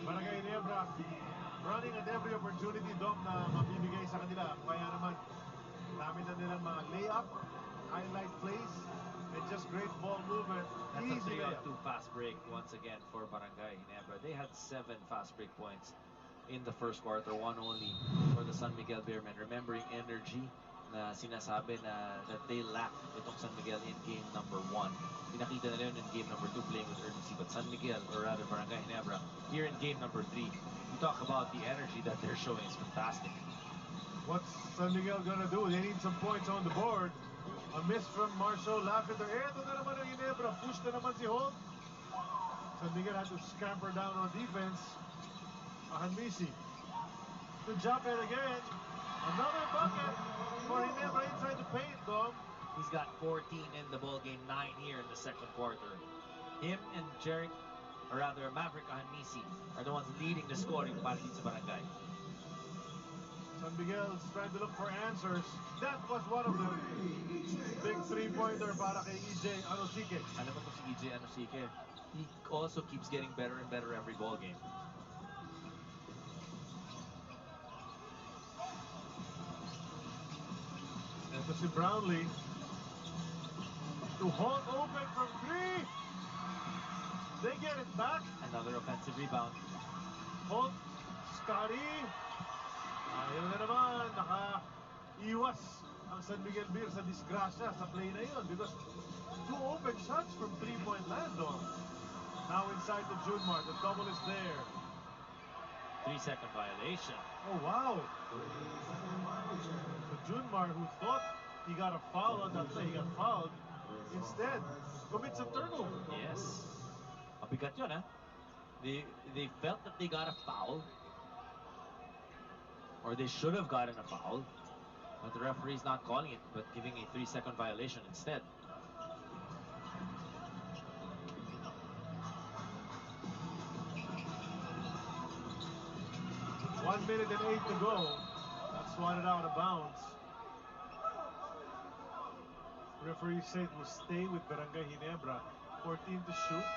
Barangay Ginebra running at every opportunity, Dom, na mabibigay sa kanila. Kaya naman, dami na nilang mga layup, highlight plays, and just great ball movement. That's a Easy layup. 3-on-2 fast break once again for Barangay Ginebra. They had 7 fast break points in the first quarter, 1 only for the San Miguel Bearmen. Remembering energy na sinasabi na that they lacked itong San Miguel in game number 1. Pinakita nila yun in game number 2 playing with urgency. But San Miguel, or rather Barangay Ginebra, here in game number 3, you talk about the energy that they're showing is fantastic. What's San Miguel gonna do? They need some points on the board. A miss from Marshall Lavender. Eto na naman ang Ginebra. Push na naman si Holt. San Miguel had to scamper down on defense. Ahanmisi to jump it again. Another bucket for Ginebra inside the paint, Dom. He's got 14 in the ball game, 9 here in the second quarter. Him and Jeric, or rather Maverick Ahanmisi, are the ones leading the scoring para dito sa Barangay. San Miguel's trying to look for answers. That was one of them. Big three-pointer para kay EJ Anosike. Alam mo kung si EJ Anosike, he also keeps getting better and better every ball game. Ito si Brownlee. To Holt open from 3. They get it back. Another offensive rebound. Holt, Scotty. Ayaw na naman. Naka-iwas ang San Miguel Beer sa disgrasya sa play na yun because 2 open shots from 3-point land, Dom. Now inside the Junmar. The double is there. 3-second violation. Oh, wow. The Junmar, who thought he got a foul on that play, he got fouled. Instead, commits a turnover. Yes. Mabigat yun, ha? They felt that they got a foul. Or they should have gotten a foul. But the referee's not calling it, but giving a 3-second violation instead. One minute and 8 to go. That's swatted out of bounds. Referee said will stay with Barangay Ginebra. 14 to shoot.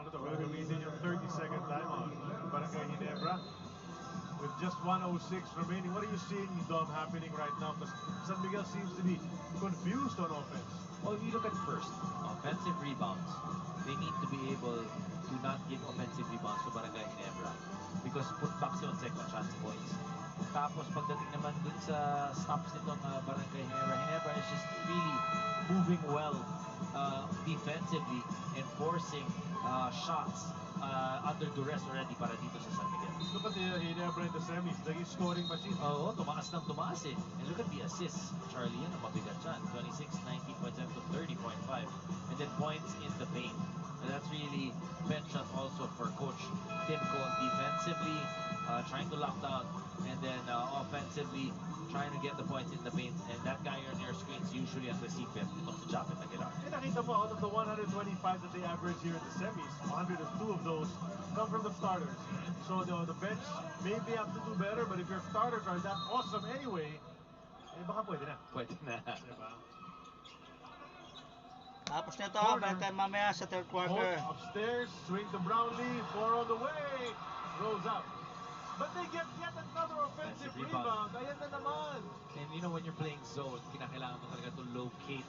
Ano to? Gagamitin yung 30-second timeout. Barangay Ginebra. With just 1:06 remaining. What are you seeing, Dom, happening right now? Because San Miguel seems to be confused on offense. Well, you look at first, offensive rebounds. They need to be able to not give offensive rebounds to Barangay Ginebra because putbacks yun, second chance points. Tapos pagdating naman dun sa stops nitong Barangay Ginebra is just really moving well defensively and forcing shots under duress already para dito sa San Miguel. Look at the Ginebra in the semis. Naging scoring machine. Oo, tumaas ng tumaas eh. And look at the assists. Charlie, yan ang mabigat dyan. 26, 19.7 to 30.5. And then points in the paint. And that's really bench shot also for Coach Tim Cone defensively, trying to lock down. And then offensively, trying to get the points in the paint. And that guy on your screen is usually ang recipient. Itong si Japet Aguilar. And nakita mo, out of the 125 that they average here in the semis, 102 of those come from the starters. So the bench maybe have to do better, but if your starters are that awesome anyway, eh baka pwede na. Pwede na. Diba? Tapos nito, balikan mamaya sa third Holt quarter. upstairs, swing to Brownlee, 4 on the way, rolls out. But they get yet another offensive Offensive rebound. rebound. Ayan na naman. And you know, when you're playing zone, kinakailangan mo talaga to locate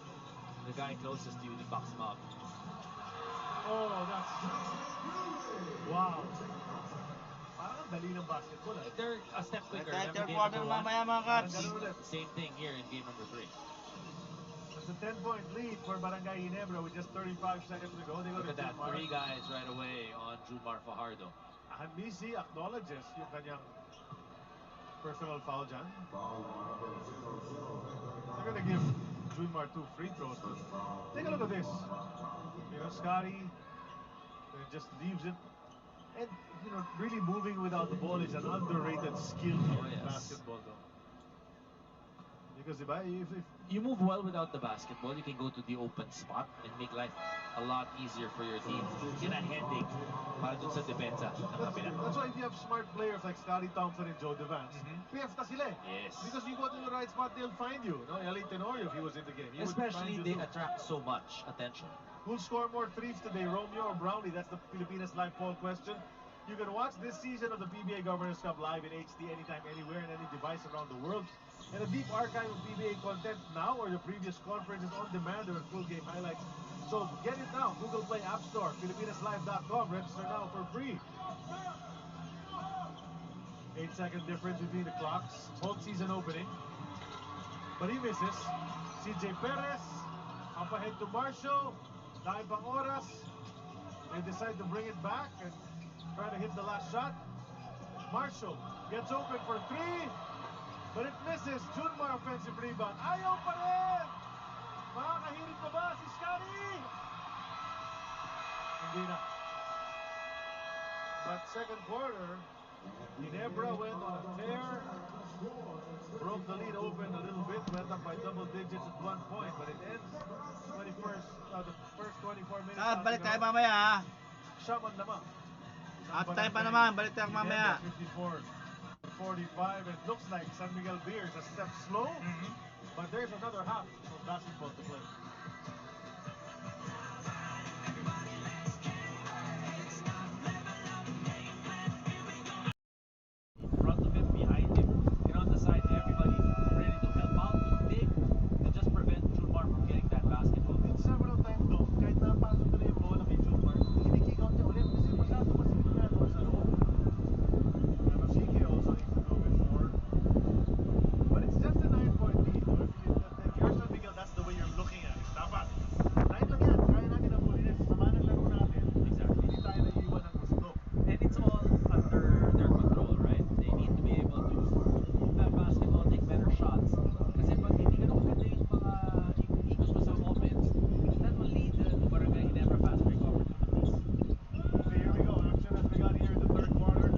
the guy closest to you to box him up. Oh, that's... Wow. Parang ang dali ng basketball. They're a step quicker. Third Remember game quarter number 1? mamaya mga Parang Cubs. ganun ulit. Same thing here in game number 3. It's a 10-point lead for Barangay Ginebra with just 35 seconds to go. They go Look to at that, Junmar. 3 guys right away on Junmar Fajardo. Hanmisi acknowledges yung kanyang personal foul dyan. They're gonna give Junmar 2 free throws, but take a look at this. You know, Scotty just leaves it. And, you know, really moving without the ball is an underrated skill in yes. basketball, though. Because if You move well without the basketball, you can go to the open spot and make life a lot easier for your team. Yun ang headache para dun sa depensa ng kabila. that's why if you have smart players like Scotty Thompson and Joe Devance, PF'ta sila eh. Yes. Because you go to the right spot, they'll find you. No, Eli Tenorio, if he was in the game, he would Especially find they you too. attract so much attention. Who'll score more threes today, Romeo or Brownlee? That's the Pilipinas Live poll question. You can watch this season of the PBA Governors Cup live in HD anytime, anywhere, and any device around the world. And a deep archive of PBA content now or the previous conferences on demand or full game highlights. So get it now. Google Play App Store, PilipinasLive.com. Register now for free. 8-second difference between the clocks. Whole season opening. But he misses. CJ Perez up ahead to Marshall. Dahil pang oras. They decide to bring it back and try to hit the last shot. Marshall gets open for 3. But it misses. Junmar offensive rebound. Ayaw pa rin! Makakahirit pa ba si Scotty? Hindi na. But second quarter, Ginebra went on a tear. Broke the lead open a little bit. Went up by double digits at one point. But it ends the first 24 minutes. Balik tayo mamaya ha. Shaman naman. Half time pa naman, balik tayo mamaya. 54-45. It looks like San Miguel Beers a step slow, but there's another half of basketball to play. In front of him, behind him, and on the side, everybody ready to help out, to dig, to just prevent Junmar from getting that basketball. And several times though, kahit napasok na yung bola kay Junmar, kinikick out niya ulit kasi masyado masigurado sa loob. Nanosike also needs to go before. But it's just a 9-point lead. If you're San Miguel, that's the way you're looking at it. Dapat. 9 lang yan. Kaya natin ang pulinis. Sama ng laro natin. Exactly. Hindi tayo naiiwan ng gusto. And it's all under their control, right? They need to be able to move that basketball, take better shots. Kasi pag hindi ganun kaganda yung mga ikot mo sa offense, that will lead to Barangay Ginebra fast break opportunities. Okay, here we go. Action as we got here in the third quarter.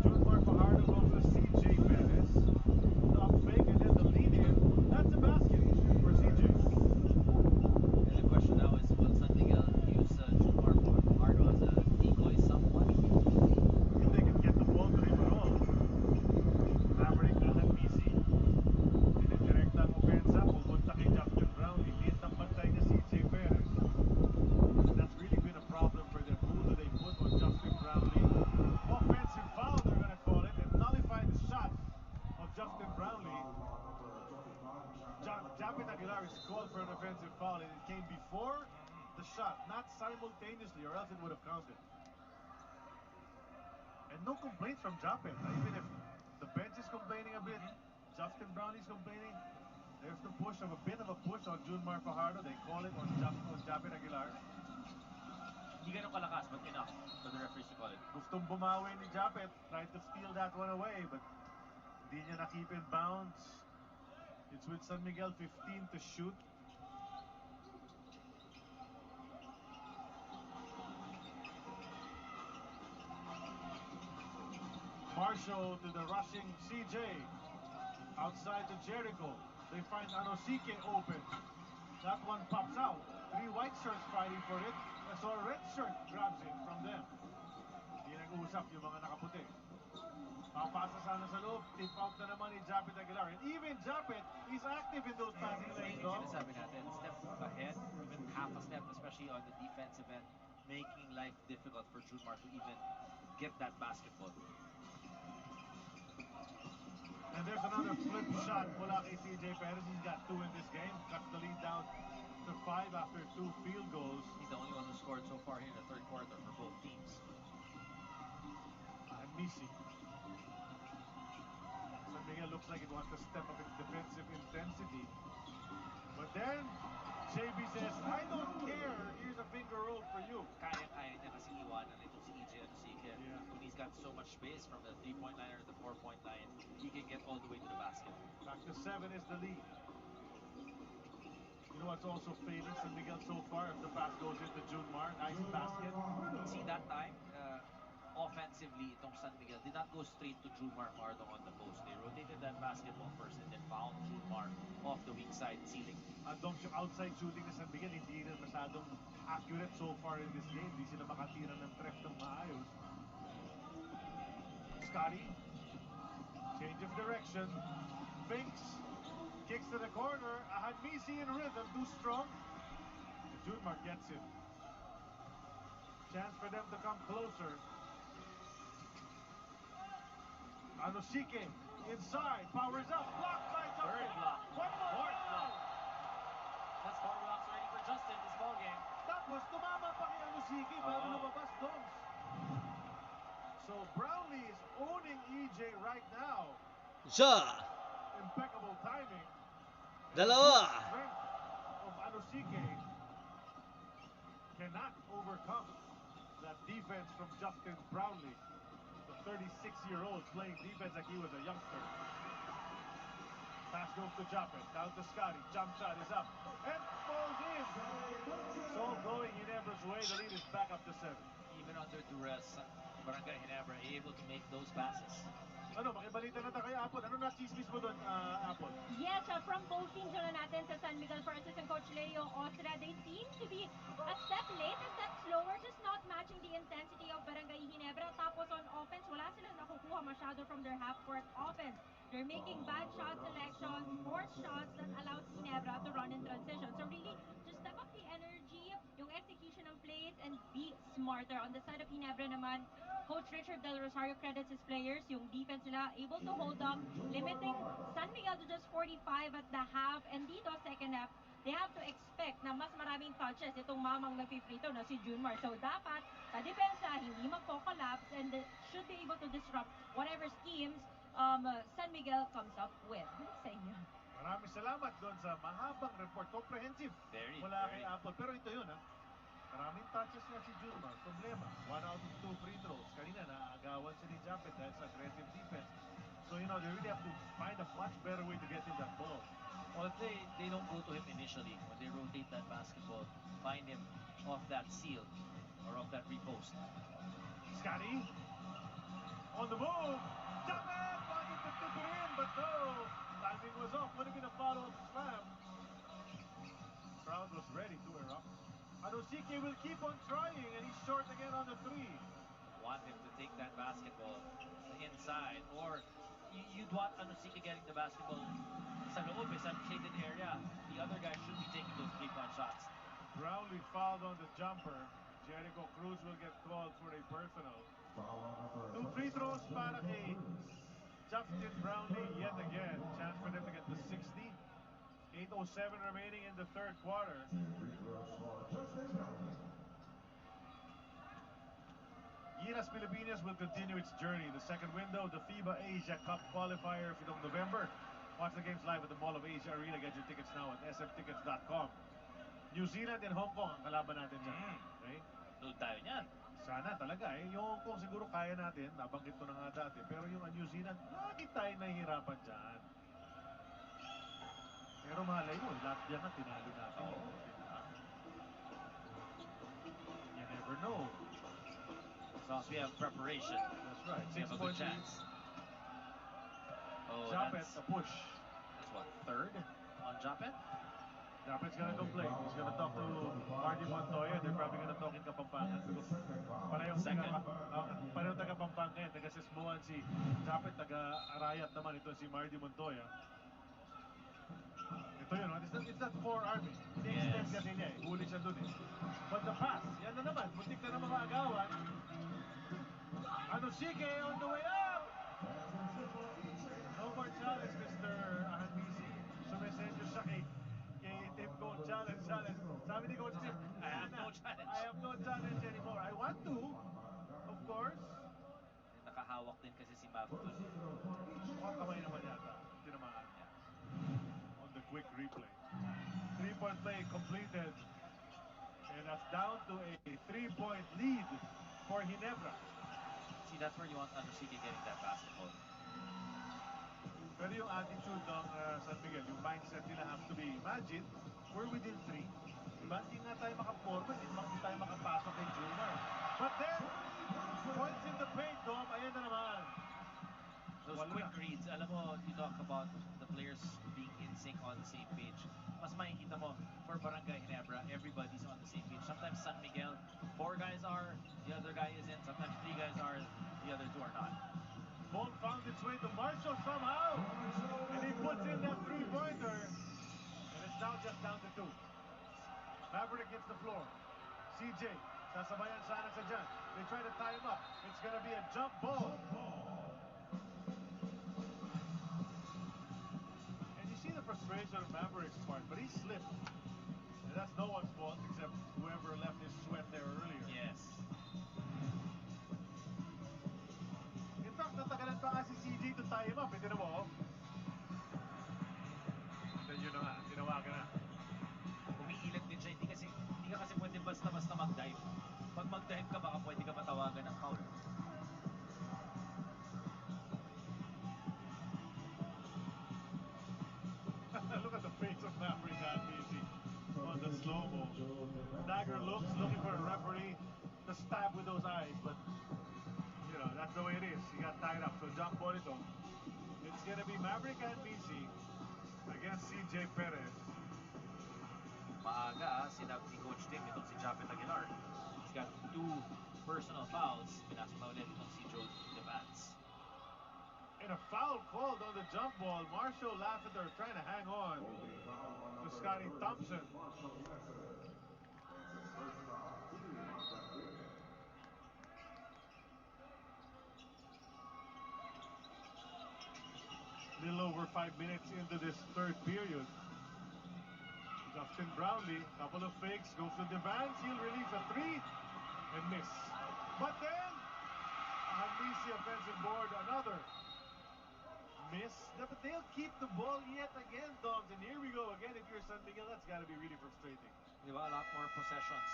Junmar Fajardo goes to CJ Perez. The up fake and then the lead in. That's a basket for CJ. And the question now is, will San Miguel use Junmar Fajardo as a decoy somewhat? If they can get the ball to him at all. Maverick Hanmisi. Dinidirekta ang opensa. Pupunta kay Justin Brownlee. Liit ang bantay na CJ Perez. And that's really been a problem for them. Who do they put on Justin Brownlee? Offensive foul, they're gonna call it, and nullify the shot of Justin Brownlee. Japet Aguilar is called for an offensive foul, and it came before the shot, not simultaneously, or else it would have counted. And no complaints from Japet. Even if the bench is complaining a bit, Justin Brownlee's complaining. There's the push of a bit of a push on Junmar Fajardo. They call it on Japet Aguilar. Hindi ganun kalakas, but enough for the referees to call it. Gustong bumawi ni Japet. Tried to steal that one away, but hindi niya na-keep in bounds. It's with San Miguel 15 to shoot. Marshall to the rushing CJ. Outside to Jericho. They find Anosike open. That one pops out. 3 white shirts fighting for it. So a red shirt grabs it from them. Hindi nag-uusap yung mga nakaputi. Papasa sana sa loob. Tip out na naman ni Japet Aguilar. And even Japet is active in those passing lanes. Yung sinasabi natin, step ahead, even half a step, especially on the defensive end, making life difficult for Junmar to even get that basketball. And there's another flip shot mula kay CJ Perez. He's got 2 in this game. Cuts the lead down to 5 after 2 field goals. He's the only one who scored so far here in the third quarter for both teams. Hanmisi. San Miguel looks like it wants to step up its defensive intensity. But then, JB says, I don't care. Here's a finger roll for you. Kaya-kaya niya kasi iwanan itong si EJ Anosike. Yeah. When he's got so much space from the 3-point line or the 4-point line, he can get all the way to the basket. Back to 7 is the lead. You know what's also failing San Miguel so far? If the pass goes into Junmar, nice basket. See, that time, offensively, itong San Miguel did not go straight to Junmar Pardo on the post. They rotated that basketball first and then found Junmar off the weak side ceiling. At Doms, yung outside shooting ni San Miguel, hindi rin masyadong accurate so far in this game. Hindi sila makatira ng tref ng maayos. Scotty, change of direction. Finks, kicks to the corner. Ahadmisi in rhythm, too strong. And Junmar gets it. Chance for them to come closer. Anosike inside, powers up, blocked by Justin. Third block. One more. Fourth block. That's 4 blocks already for Justin this ball game. Tapos tumama pa kay Anosike bago Oo. lumabas Doms. So Brownlee is owning EJ right now. Isa, Impeccable timing. And dalawa, the strength of Anosike cannot overcome that defense from Justin Brownlee. The 36-year-old playing defense like he was a youngster. Pass goes to Japet, down to Scotty. Jump shot is up and falls in. It's all going Ginebra's way. The lead is back up to 7. Even under duress, Barangay Ginebra able to make those passes. Ano, makibalita na tayo kay Apple. Ano na chismis mo doon, Apple? Yes, from both teams na natin sa San Miguel for assistant coach Leo Ostra, they seem to be a step late, a step slower, just not matching the intensity of Barangay Ginebra. Tapos on offense, wala silang nakukuha masyado from their half-court offense. They're making bad shot selections, forced shots that allows Ginebra to run in transition. So really, just step up the energy, yung execution ng plays, and be smarter. On the side of Ginebra naman, Coach Richard Del Rosario credits his players. Yung defense nila able to hold up, limiting San Miguel to just 45 at the half. And dito, second half, they have to expect na mas maraming touches itong mamang nagpipрito na si Junmar. So dapat, sa depensa, hindi magko-collapse and should be able to disrupt whatever schemes San Miguel comes up with. Balik sa inyo. Maraming salamat doon sa mahabang report. Comprehensive Very, mula kay very. Apple. Pero ito yun, ha? Maraming touches nga si Junmar. Problema. 1 out of 2 free throws. Kanina, naaagawan siya ni Japet dahil sa aggressive defense. So, you know, they really have to find a much better way to get him that ball. Well, if they don't go to him initially, when they rotate that basketball, find him off that seal or off that repost. Scotty on the move. Japet wanted to tip it in, but no. Timing was off. Would have been a follow-up slam. Crowd was ready to erupt. Anosike will keep on trying, and he's short again on the 3. Want him to take that basketball inside, or you'd want Anosike getting the basketball sa loob, sa shaded area. The other guy should be taking those 3-point shots. Brownlee fouled on the jumper. Jericho Cruz will get called for a personal. 2 free throws para kay Justin Brownlee yet again. Chance for them to get to 60. 8:07 remaining in the third quarter. Gilas Pilipinas will continue its journey. The second window of the FIBA Asia Cup qualifier for November. Watch the games live at the Mall of Asia Arena. Get your tickets now at smtickets.com. New Zealand and Hong Kong ang kalaban natin dyan. Okay? Doon tayo niyan. Sana talaga eh. Yung Hong Kong siguro kaya natin. Nabanggit ko na nga dati. Pero yung New Zealand, lagi tayo nahihirapan dyan. Pero malay mo, Latvia nga tinalo natin. Oo. Diba? You never know. As long as we have preparation, That's right. we have a good 6 chance. Oh, Japet, that's a push. what, third on Japet? Japet's gonna complain. He's gonna talk to Marty Montoya. They're probably gonna talk in Kapampangan. Parehong Second. parehong taga Pampanga yan. Taga Sismuan si Japet, taga Arayat naman ito si Marty Montoya. Ito yun, it's that 4 army. Ini-extend Yes. kasi niya eh. Huli siya dun eh. But the pass, yan na naman. Muntik na naman maagawan. Anosike on the way up! No more challenge, Mr. Ahadmisi. Sumesenyo siya kay team coach. Challenge. Sabi ni Coach Tim, I have no challenge. I have no challenge anymore. I want to, of course. Nakahawak din kasi si Mav dun. Mukhang kamay naman yata. Tinamaan niya. On the quick replay. 3-point play completed. And that's down to a 3-point lead for Ginebra. See, that's where you want Anosike getting that basketball. Pero yung attitude ng San Miguel, yung mindset nila have to be, imagine, we're within 3. Diba? Hindi nga tayo makaporma, hindi tayo makapasok kay Jumar. But then, points in the paint, Dom, ayan na naman. Those quick reads, alam mo, you talk about the players being in sync on the same page. Mas makikita mo, for Barangay Ginebra, everybody's on the same page. Sometimes San Miguel, 4 guys are, the other guy isn't. Sometimes 3 guys are, the other 2 are not. Ball found its way to Marshall somehow. And he puts in that 3-pointer. And it's now just down to 2. Maverick hits the floor. CJ, sasabayan sana sa dyan. They try to tie him up. It's gonna be a jump ball. And you see the frustration of Maverick's part, but he slipped. And that's no one's fault except whoever left his sweat there earlier. Yes. In fact, natagalan pa nga si CJ to tie him up. Ito na mo. Then yun na nga, tinawagan na. Umiilag din siya. Hindi ka kasi pwede basta-basta mag-dive. Pag mag-dive ka, baka pwede ka matawagan ng foul. Look at the face of Maverick that easy on the slow-mo. Dagger looking for a referee to stab with those eyes, but you know, that's the way it is. He got tied up. So jump ball ito. It's gonna be Maverick and BC against CJ Perez. Maaga, sinab ni Coach Tim itong si Japet Aguilar. He's got 2 personal fouls. Pinasok na ulit itong si Joe Devance. And a foul called on the jump ball. Marshall Laffiter trying to hang on to Scotty Thompson. Little over 5 minutes into this third period. Justin Brownlee, couple of fakes, goes to Devance. He'll release a 3 and miss. But then, Hanisi offensive board, another miss. But they'll keep the ball yet again, Dogs. And here we go again. If you're San Miguel, that's got to be really frustrating. Di ba? A lot more possessions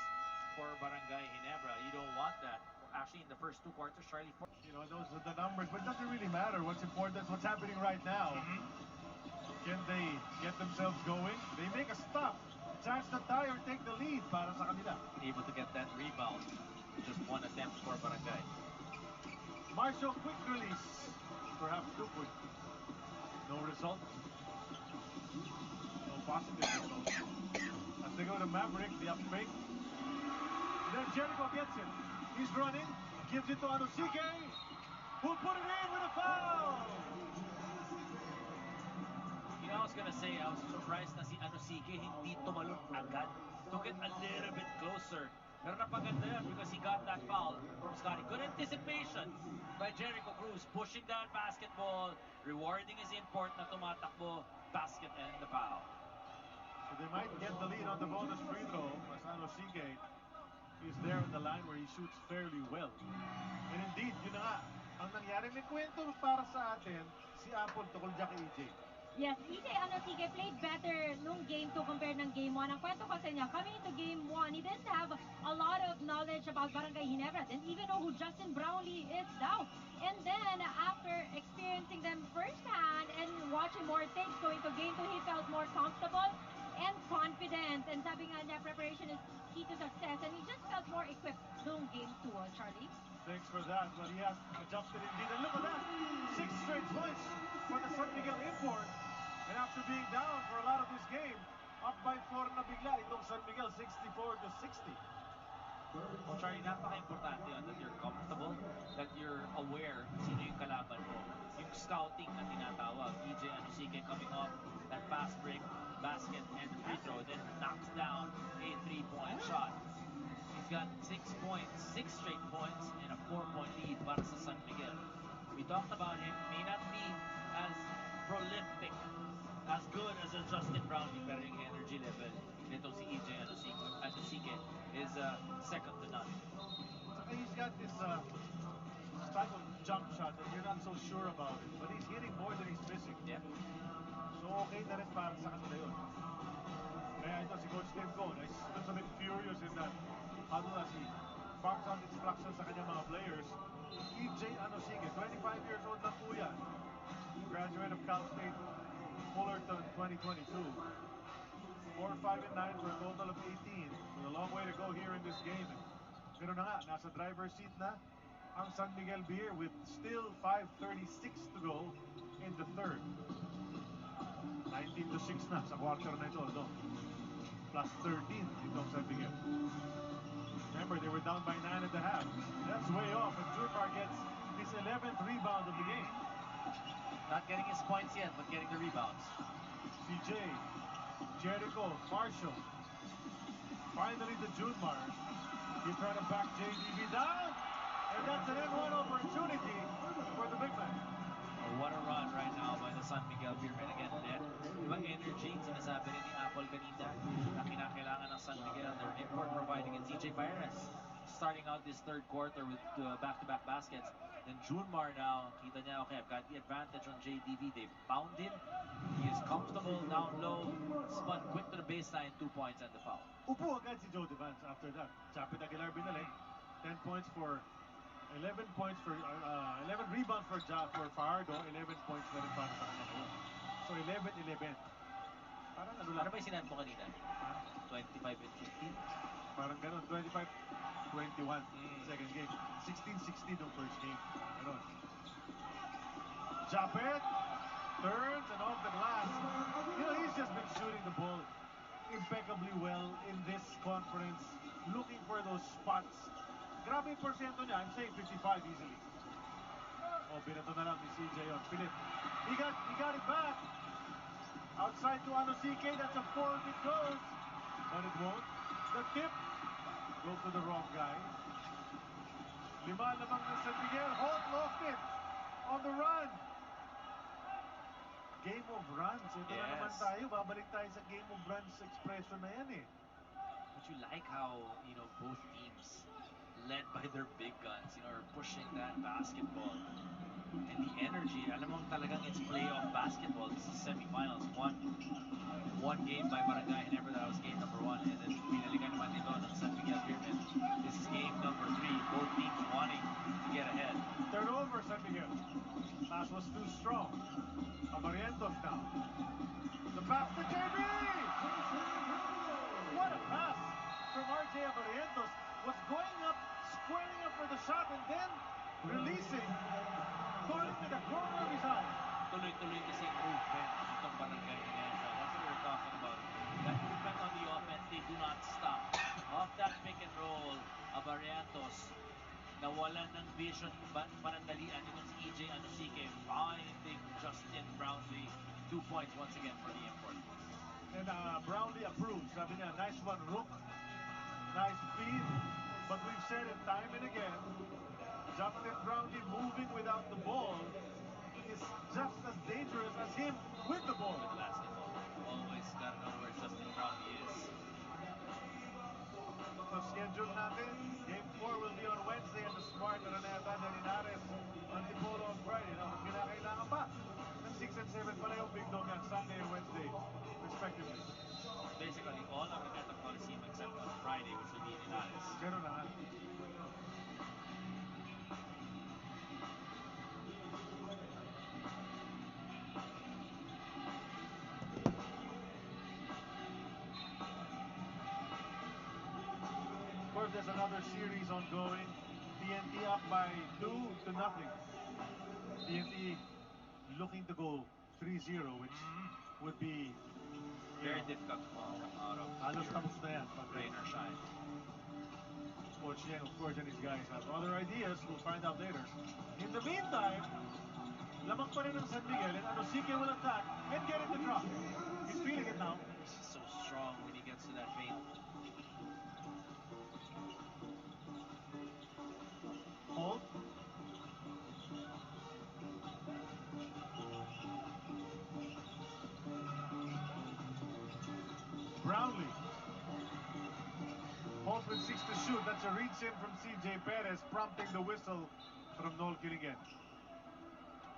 for Barangay Ginebra. You don't want that. Actually, in the first 2 quarters, Charlie Ford. You know, those are the numbers, but it doesn't really matter. What's important is what's happening right now. Can they get themselves going? They make a stop. Chance to tie or take the lead para sa kanila. Able to get that rebound. Just 1 attempt for Barangay. Marshall, quick release. Perhaps too quick. No result. No positive result. As they go to Maverick, the up fake. Then Jericho gets it. He's running. Gives it to Anosike. Who'll put it in with a foul. You know, I was gonna say, I was surprised na si Anosike hindi tumalon agad. Took it a little bit closer. Pero napaganda yan because he got that foul from Scotty. Good anticipation by Jericho Cruz. Pushing that basketball. Rewarding his import na tumatakbo. Basket and the foul. So they might get the lead on the bonus free throw as Anosike is there on the line where he shoots fairly well. And indeed, yun na nga. Ang nangyari, may kwento para sa atin si Apple tungkol dyan kay EJ. Yes, EJ Anosike played better nung game 2 compared ng game 1. Ang kwento kasi niya, coming into game 1, he didn't have a lot of knowledge about Barangay Ginebra. Didn't even know who Justin Brownlee is now. And then, after experiencing them firsthand and watching more things going to game 2, he felt more comfortable and confident. And sabi nga niya, preparation is key to success. And he just felt more equipped nung game 2, Charlie. Thanks for that. Well, he has adjusted indeed. And look at that. 6 straight points for the San Miguel import. And after being down for a lot of this game, up by 4 na bigla itong San Miguel, 64-60. Well, Charlie, napaka-importante yun that you're comfortable, that you're aware sino yung kalaban mo. Yung scouting na tinatawag. EJ Anosike coming off that fast break, basket, and free throw, then knocks down a 3-point shot. He's got 6 points, 6 straight points, and a 4-point lead para sa San Miguel. We talked about him, may not be as prolific, as good as a Justin Brownlee, pero yung energy level nitong si EJ Anosike is second to none. Saka he's got this type of jump shot that you're not so sure about it, but he's hitting more than he's missing. Yeah. So okay na rin para sa kanila yun. Kaya ito si Coach Tim Cone, is looks a bit furious in that huddle as he barks out instructions sa kanyang mga players. EJ Anosike, 25 years old lang po yan. Graduate of Cal State Fullerton 2022. 4, 5, and 9 for a total of 18. With a long way to go here in this game. Pero na nga, nasa driver's seat na ang San Miguel Beer with still 5:36 to go in the third. 19-6 na sa quarter na ito, no? Plus 13 itong San Miguel. Remember, they were down by 9 at the half. That's way off, and Junmar gets his 11th rebound of the game. Not getting his points yet, but getting the rebounds. CJ, Jericho, Marshall. Finally to Junmar. He's trying to back JDB down, and that's an N1 opportunity for the big man. What a run right now by the San Miguel Beermen again. Diba energy, sinasabi rin ni Apple kanina na kinakailangan ng San Miguel. Their import providing in CJ Paredes starting out this third quarter with back-to-back baskets. Then Junmar now, kita niya, okay, I've got the advantage on JDB. They found him. He is comfortable down low. Spun quick to the baseline, 2 points and the foul. Upo agad si Joe Devance after that. Chapit Aguilar binalik. 10 points for 11 points for 11 rebounds for Fajardo, 11 points na rin para sa kanya ngayon. So 11-11. Parang ano lang. Ano ba yung sinabi mo kanina? 25 and 15? Parang ganun, 25-21 second game. 16-16 yung first game. Ganun. Japet turns and off the glass. You know, he's just been shooting the ball impeccably well in this conference, looking for those spots. Grabe yung porsyento niya. I'm saying 55 easily. Oh, binato na lang ni CJ on. Philip. He got it back. Outside to Anosike. That's a 4 if it goes. But it won't. The tip goes to the wrong guy. Lima lamang ng San Miguel. Holt lost it on the run. Game of runs. Ito na naman tayo. Babalik tayo sa game of runs expression na yan eh. But you like how, you know, both teams led by their big guns, you know, are pushing that basketball. And the energy, alam mo talagang it's playoff basketball. This is semifinals. One game by Barangay Ginebra, that was game number 1. And then binalikan naman nito ng San Miguel Beermen. This is game number 3. Both teams wanting to get ahead. Turnover, San Miguel. Pass was too strong. Abarientos now. The pass to JB! What a pass from RJ Abarientos. Was going up, squaring up for the shot, and then releasing. Going to the corner of his eye. Tuloy-tuloy kasi open itong Barangay Ginebra. That's what we're talking about. That movement on the offense, they do not stop. Off that pick and roll, Abarientos nawalan ng vision, panandalian. Itong si EJ Anosike finding Justin Brownlee. 2 points once again for the import. And Brownlee approves. Sabi niya, nice one, Rook. Nice feed. But we've said it time and again, Justin Brownlee moving without the ball is just as dangerous as him with the ball. With basketball. Always gotta know where Justin Brownlee is. So schedule natin, Game 4 will be on Wednesday at the Smart Araneta de Linares, Antipolo on Friday. Now, kung kinakailangan pa, ng 6 and 7 pala yung Big Dog at Sunday and Wednesday, respectively. Basically, all Araneta Coliseum except on Friday, which will be in Linares. Ganun na nga. Of course, there's another series ongoing. TNT up by 2-0. TNT looking to go 3-0, which would be Very difficult to come out of. halos tapos na yan. Rain or shine. Coach Yang, of course, and his guys have other ideas. We'll find out later. In the meantime, lamang pa rin ng San Miguel, and Anosike will attack and get it to drop. He's feeling it now. He's so strong when he gets to that paint. Holt. Brownlee. Holt with 6 to shoot. That's a reach in from CJ Perez, prompting the whistle from Noel Killigan.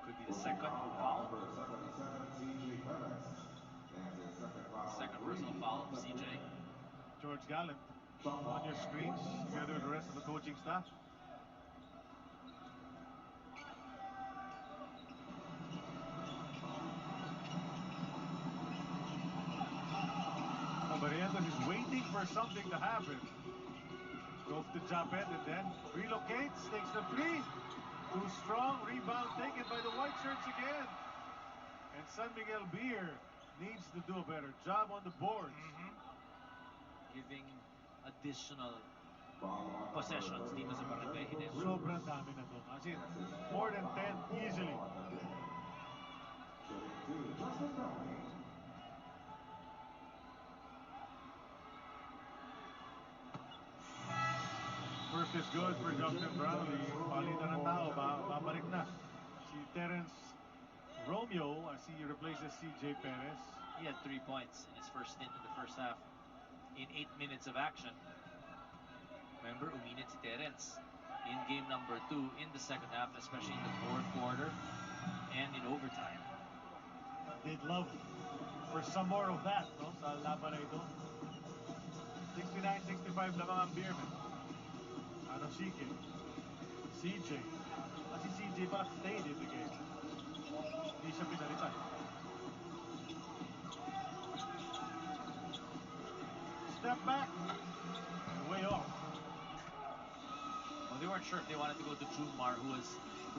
Could be the second foul. Second personal foul of CJ. George Gallant on your screens together with the rest of the coaching staff. Barrientos is waiting for something to happen. Goes to Japet and then relocates, takes the three. Too strong, rebound taken by the white shirts again. And San Miguel Beer needs to do a better job on the boards. Giving additional possessions dito sa Barangay Ginebra. Sobrang dami na doon. As in, more than 10 easily. First is good for Justin Brownlee. Palitan ng tao, babalik na. Si Terence Romeo as he replaces CJ Perez. He had 3 points in his first stint in the first half. In 8 minutes of action. Remember, uminit si Terence in game number 2 in the second half, especially in the fourth quarter and in overtime. They'd love for some more of that, no? Sa laban na ito. 69-65 lamang ang Beerman. Anosike, CJ. At si CJ pa stayed in the game. Hindi siya pinalitan. Step back. Way off. Well, they weren't sure if they wanted to go to Jumar, who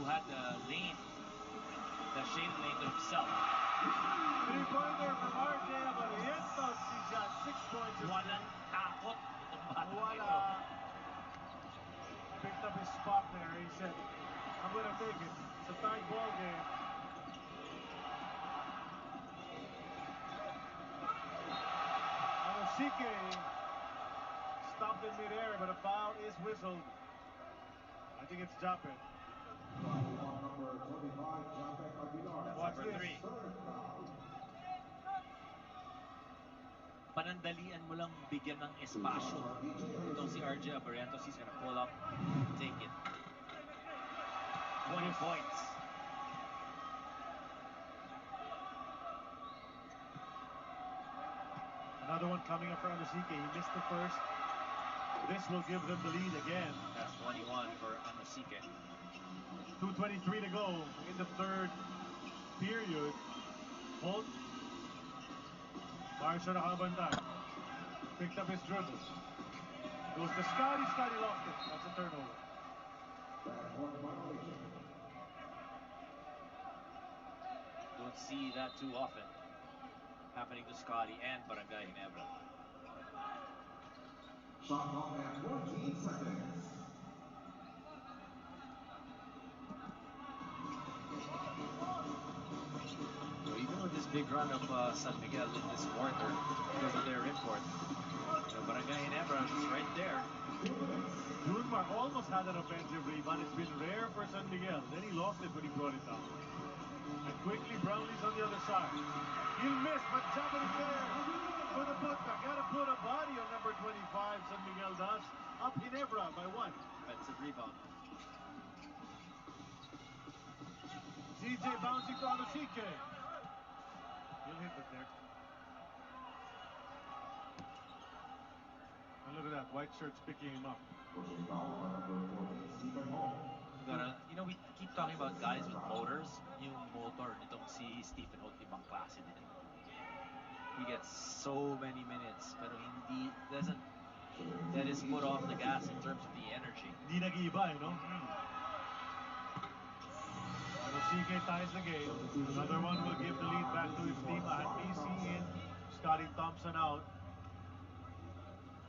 had the lane, the shaded lane to himself. Three-pointer from RJ Barrientos. He's got 6 points. Walang takot. Wala. Picked up his spot there. He said, I'm going to take it. It's a tight ball game. Anosike stopped in midair, but a foul is whistled. I think it's Japet. Watch Number this. 3. Panandalian mo lang bigyan ng espasyo. Itong si RJ Barrientos, he's gonna pull up, take it. 20 points. Another one coming up for Anosike. He missed the first. This will give them the lead again. That's 21 for Anosike. 2:23 to go in the third period. Holt. Marcia nakabantay. Picked up his dribble. Goes to Scotty. Scotty lost it. That's a turnover. Don't see that too often happening to Scotty and Barangay Ginebra. Shot clock at 14 seconds. So even with this big run of San Miguel in this quarter, because of their import, Barangay Ginebra is right there. Dunmar almost had an offensive rebound. It's been rare for San Miguel. Then he lost it when he brought it down. And quickly, Brownlee's on the other side. He'll miss, but Japet is there for the putback. Gotta put a body on number 25. San Miguel does. Up Ginebra by 1. Offensive rebound. CJ bouncing to Anosike. He'll hit it there. And look at that, white shirts picking him up. We keep talking about guys with motors. Yung motor nitong si Stephen Holt, ibang klase din. He gets so many minutes, pero hindi, doesn't let his foot off the gas in terms of the energy. Hindi nag-iiba, no? Anosike ties the game. Another one will give the lead back to his team. Anisi in, Scotty Thompson out.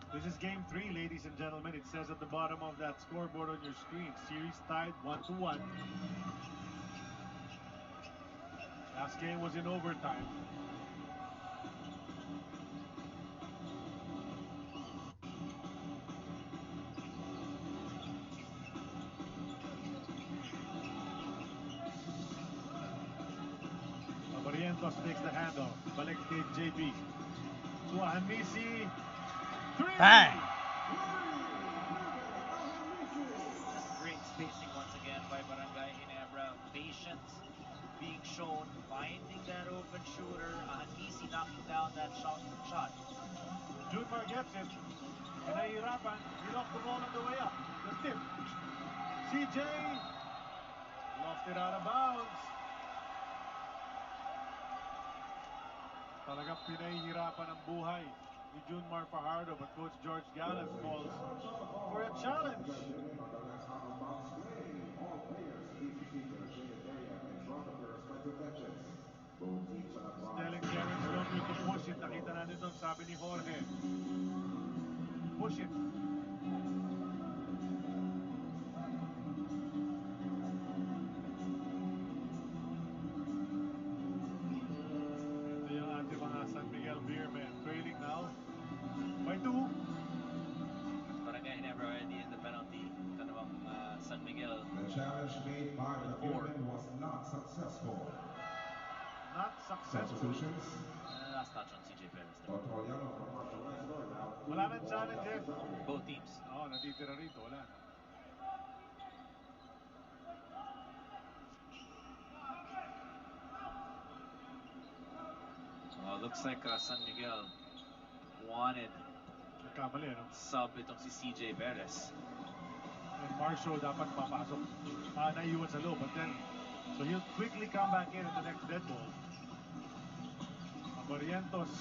This is game 3, ladies and gentlemen. It says at the bottom of that scoreboard on your screen, series tied 1-1. Last game was in overtime. Barrientos takes the handoff. Balik kay JB. To Anisi. 3! Bang! Just great spacing once again by Barangay Ginebra. Patience being shown, finding that open shooter. Anisi knocking down that CJ lost it out of bounds. Talagang pinahihirapan ang buhay ni Junmar Fajardo, but Coach George Gallas calls for a challenge. Telling Terrence Romeo to push it. Nakita natin doon, sabi ni Jorge. Push it. Ito yung ating mga San Miguel Beermen. Trailing now by 2. Barangay Ginebra already in the penalty. Ito namang San Miguel. The challenge made by the Four. Beermen was not successful. Not successful. Substitutions. Last touch on CJ Perez there. Otoriano from Marshall Wrestler now. Wala nang challenge, Jeff. Both teams. Oo, natitira rito. Wala na. Looks like San Miguel wanted Nagkamali, ano? sub itong si CJ Perez. And Marshall dapat papasok. Naiwan sa loob. But then, so he'll quickly come back in at the next dead ball. Barrientos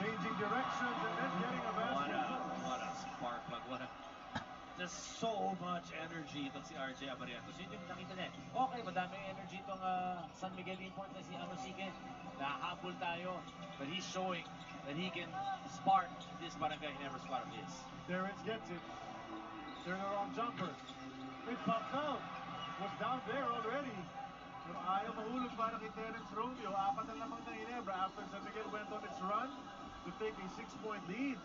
changing directions and then getting a basket. What a spark plug. There's so much energy itong si RJ Abarientos. Yun yung nakita niya. Okay, madami yung energy itong San Miguel import na si Anosike. Nahabol tayo. But he's showing that he can spark this Barangay Ginebra squad of his. Terrence gets it. Turnaround jumper. It popped out. Was down there already. Pero ayaw mahulog para kay Terrence Romeo. 4 na lamang ng Ginebra after San Miguel went on its run to take a 6-point lead.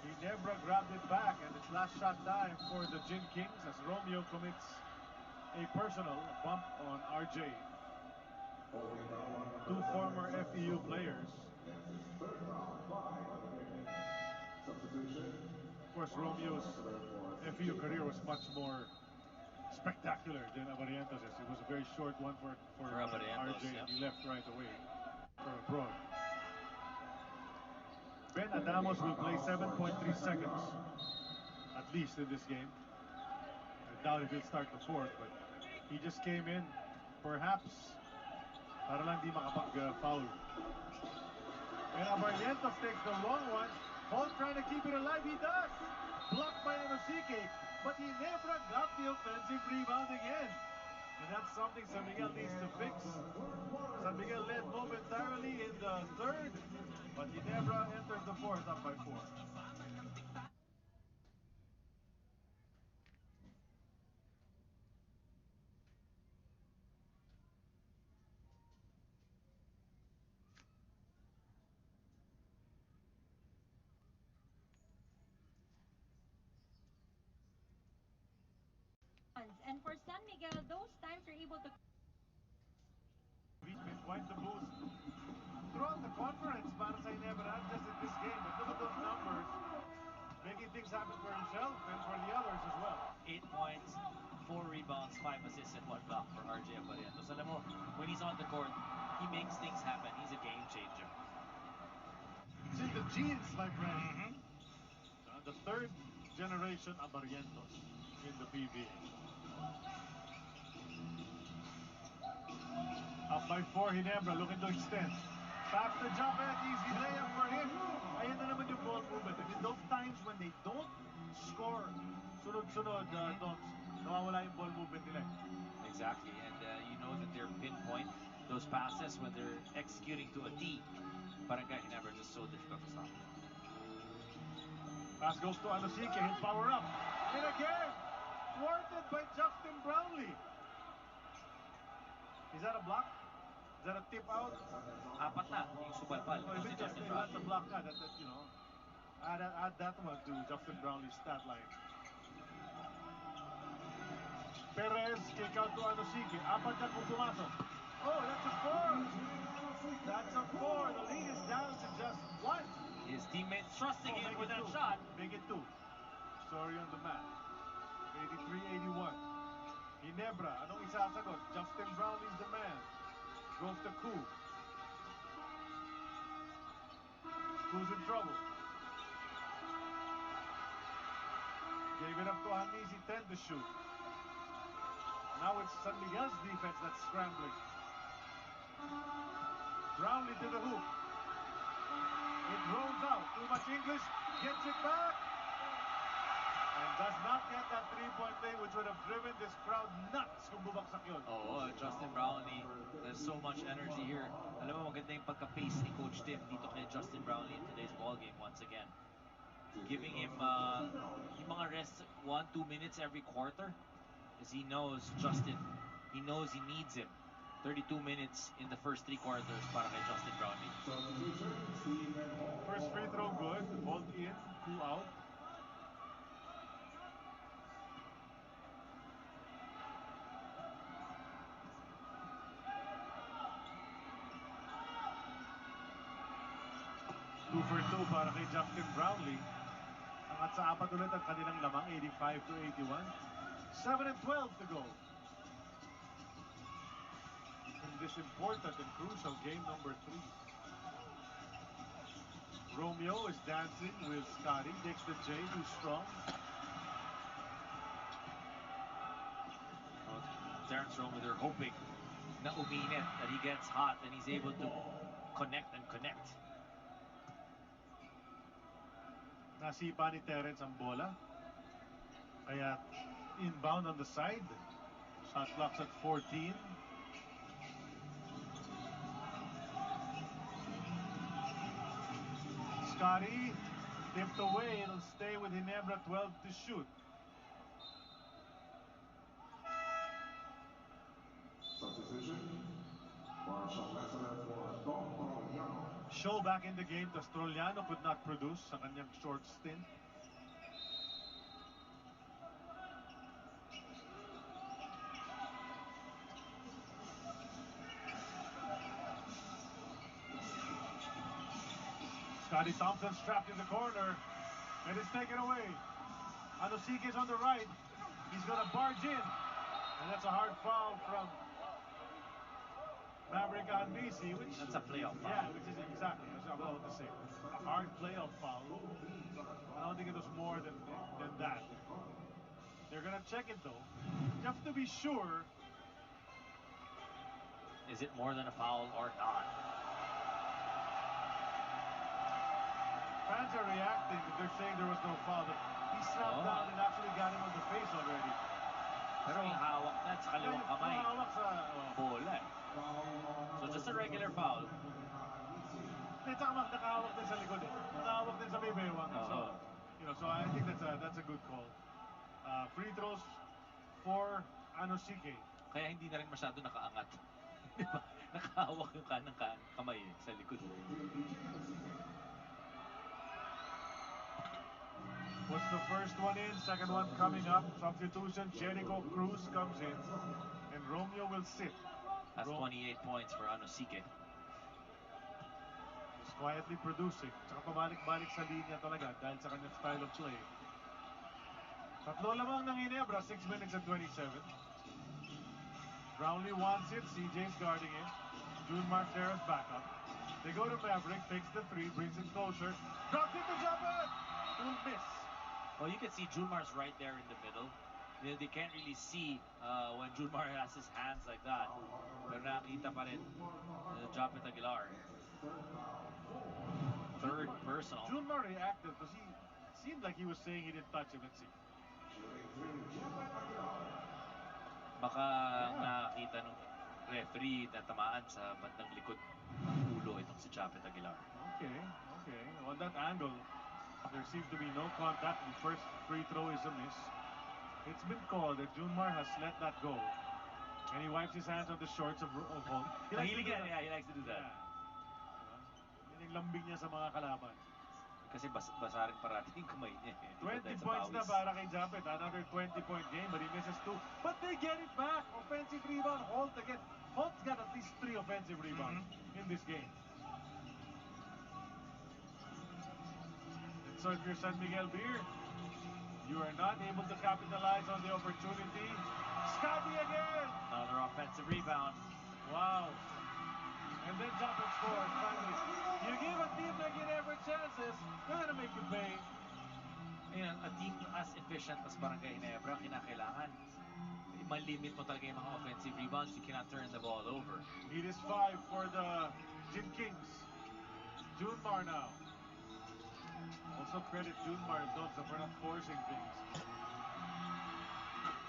Ginebra grabbed it back and it's last shot time for the Gin Kings as Romeo commits a personal bump on RJ. 2 former FEU players. Of course, Romeo's FEU career was much more spectacular than Abarientos. It was a very short one for Abarientos, RJ, yeah. and he left right away for abroad. Ben Adamos will play 7.3 seconds at least in this game. I doubt if he'll start the 4th, but he just came in perhaps para lang di makapag-foul. And Abarientos takes the long one. Paul trying to keep it alive. He does. Blocked by Anosike, but Ginebra got the offensive rebound again. And that's something San Miguel needs to fix. San Miguel led momentarily in the 3rd, but Ginebra enters the 4th up by 4. And for San Miguel, those times are able to... He's been quite the boost throughout the conference para sa Ginebra, not just in this game, but look at those numbers. Making things happen for himself and for the others as well. 8 points, 4 rebounds, 5 assists, and 1 block for RJ Abarientos. Alam mo, when he's on the court, he makes things happen. He's a game changer. It's in the genes, my friend. The 3rd generation Abarientos in the PBA. Up by 4, Ginebra looking to extend. Back to Japet, easy layup for him. Ayan na naman yung ball movement. And in those times when they don't score, sunod-sunod, Doms, nawawala yung ball movement nila. Exactly, and you know that they're pinpoint those passes when they're executing to a T. Barangay Ginebra just so difficult to stop. Pass goes to Anosike, he'll power up. And again, thwarted by Justin Brownlee. Is that a block? Is that a tip out? 4 na yung subalpal. Oh, Si Justin that's Brownlee. a block na. That, you know, add that one to Justin Brownlee's stat line. Perez, kick out to Anosike. 4 na kung pumasok. Oh, that's a 4. That's a 4. The lead is down to just 1. His teammates trusting him with that 2. shot. Make it 2. Sorry on the mat. 83-81. Ginebra, anong isasagot? Justin Brownlee's the man. Goes to Koo. Koo's in trouble. Gave it up to Hamisi, 10 to shoot. Now it's San Miguel's defense that's scrambling. Brownlee to the hoop. It rolls out. Too much English. Gets it back. And does not get that three-point play, which would have driven this crowd nuts kung bubagsak yun. Oh, Justin Brownlee. There's so much energy here. Alam mo, maganda yung pagka-pace ni Coach Tim dito kay Justin Brownlee in today's ballgame once again. Giving him yung mga rest 1-2 minutes every quarter, as he knows Justin. He knows he needs him. 32 minutes in the first 3 quarters para kay Justin Brownlee. First free throw good. Hold in. 2 out. Two for 2 para kay Justin Brownlee. Angat sa apat ulit ang kanilang lamang, 85 to 81. 7 and 12 to go. In this important and crucial game number 3. Romeo is dancing with Scotty. Takes the J, too strong. Terrence Romeo, they're hoping na uminit, that he gets hot and he's able to connect and connect. Nasipa ni Terrence ang bola. Kaya inbound on the side. Shot clock's at 14. Scotty tipped away. It'll stay with Ginebra, 12 to shoot. Show back in the game. Troliano could not produce sa kanyang short stint. Scotty Thompson strapped in the corner, and it's taken away. Anosike is on the right. He's going to barge in, and that's a hard foul from Maverick Hamisi, which That's a playoff foul. Yeah, which is exactly what I'm about to say. A hard playoff foul. I don't think it was more than that. They're going to check it though, just to be sure. Is it more than a foul or not? Fans are reacting. They're saying there was no foul, but he snapped down and actually got him on the face already. Pero yung hawak na sa kaliwang kamay. Hawak sa Bola eh. So just a regular foul. At saka nakahawak din sa likod eh. Nakahawak din sa may bewang. So, so I think that's a good call. Free throws for Anosike. Kaya hindi na rin masyado nakaangat. Di ba? Nakahawak yung kanang kamay sa likod. What's the first one in? Second one coming up. Substitution. Jericho Cruz comes in. And Romeo will sit. That's 28 points for Anosike. He's quietly producing. Tsaka pabalik-balik sa linya talaga dahil sa kanyang style of play. Tatlo lamang ng Ginebra, 6 minutes and 27. Brownlee wants it. CJ's guarding it. June Mark Terrace back up. They go to Maverick, takes the 3, brings it closer. Drops it to Jumper! Won't miss. Well, you can see Junmar's right there in the middle. They can't really see when Junmar has his hands like that. Pero nakita pa rin Japet Aguilar. Third personal. Junmar reacted because he seemed like he was saying he didn't touch him. Let's see. Baka nakita ng referee na tamaan sa bandang likod ng ulo itong si Japet Aguilar. Okay. On that angle, there seems to be no contact. The first free throw is a miss. It's been called that Junmar has let that go. And he wipes his hands on the shorts of Holt. He likes to do that. Yan yung lambing niya sa mga kalaban. Kasi basa rin parati yung kamay niya. 20 points na para kay Japet. Another 20-point game, but he misses 2. But they get it back. Offensive rebound. Holt again. Holt's got at least 3 offensive rebounds in this game. And so if you're San Miguel Beer, you are not able to capitalize on the opportunity. Scotty again! Another offensive rebound. Wow. And then Japet scores finally. You give a team like Ginebra chances, they're gonna make you pay. Ayun, a team as efficient as Barangay Ginebra, kinakailangan malimit mo talaga yung mga offensive rebounds. You cannot turn the ball over. Lead is 5 for the Jin Kings. Junmar now. Also credit Junmar and Dubs for not forcing things.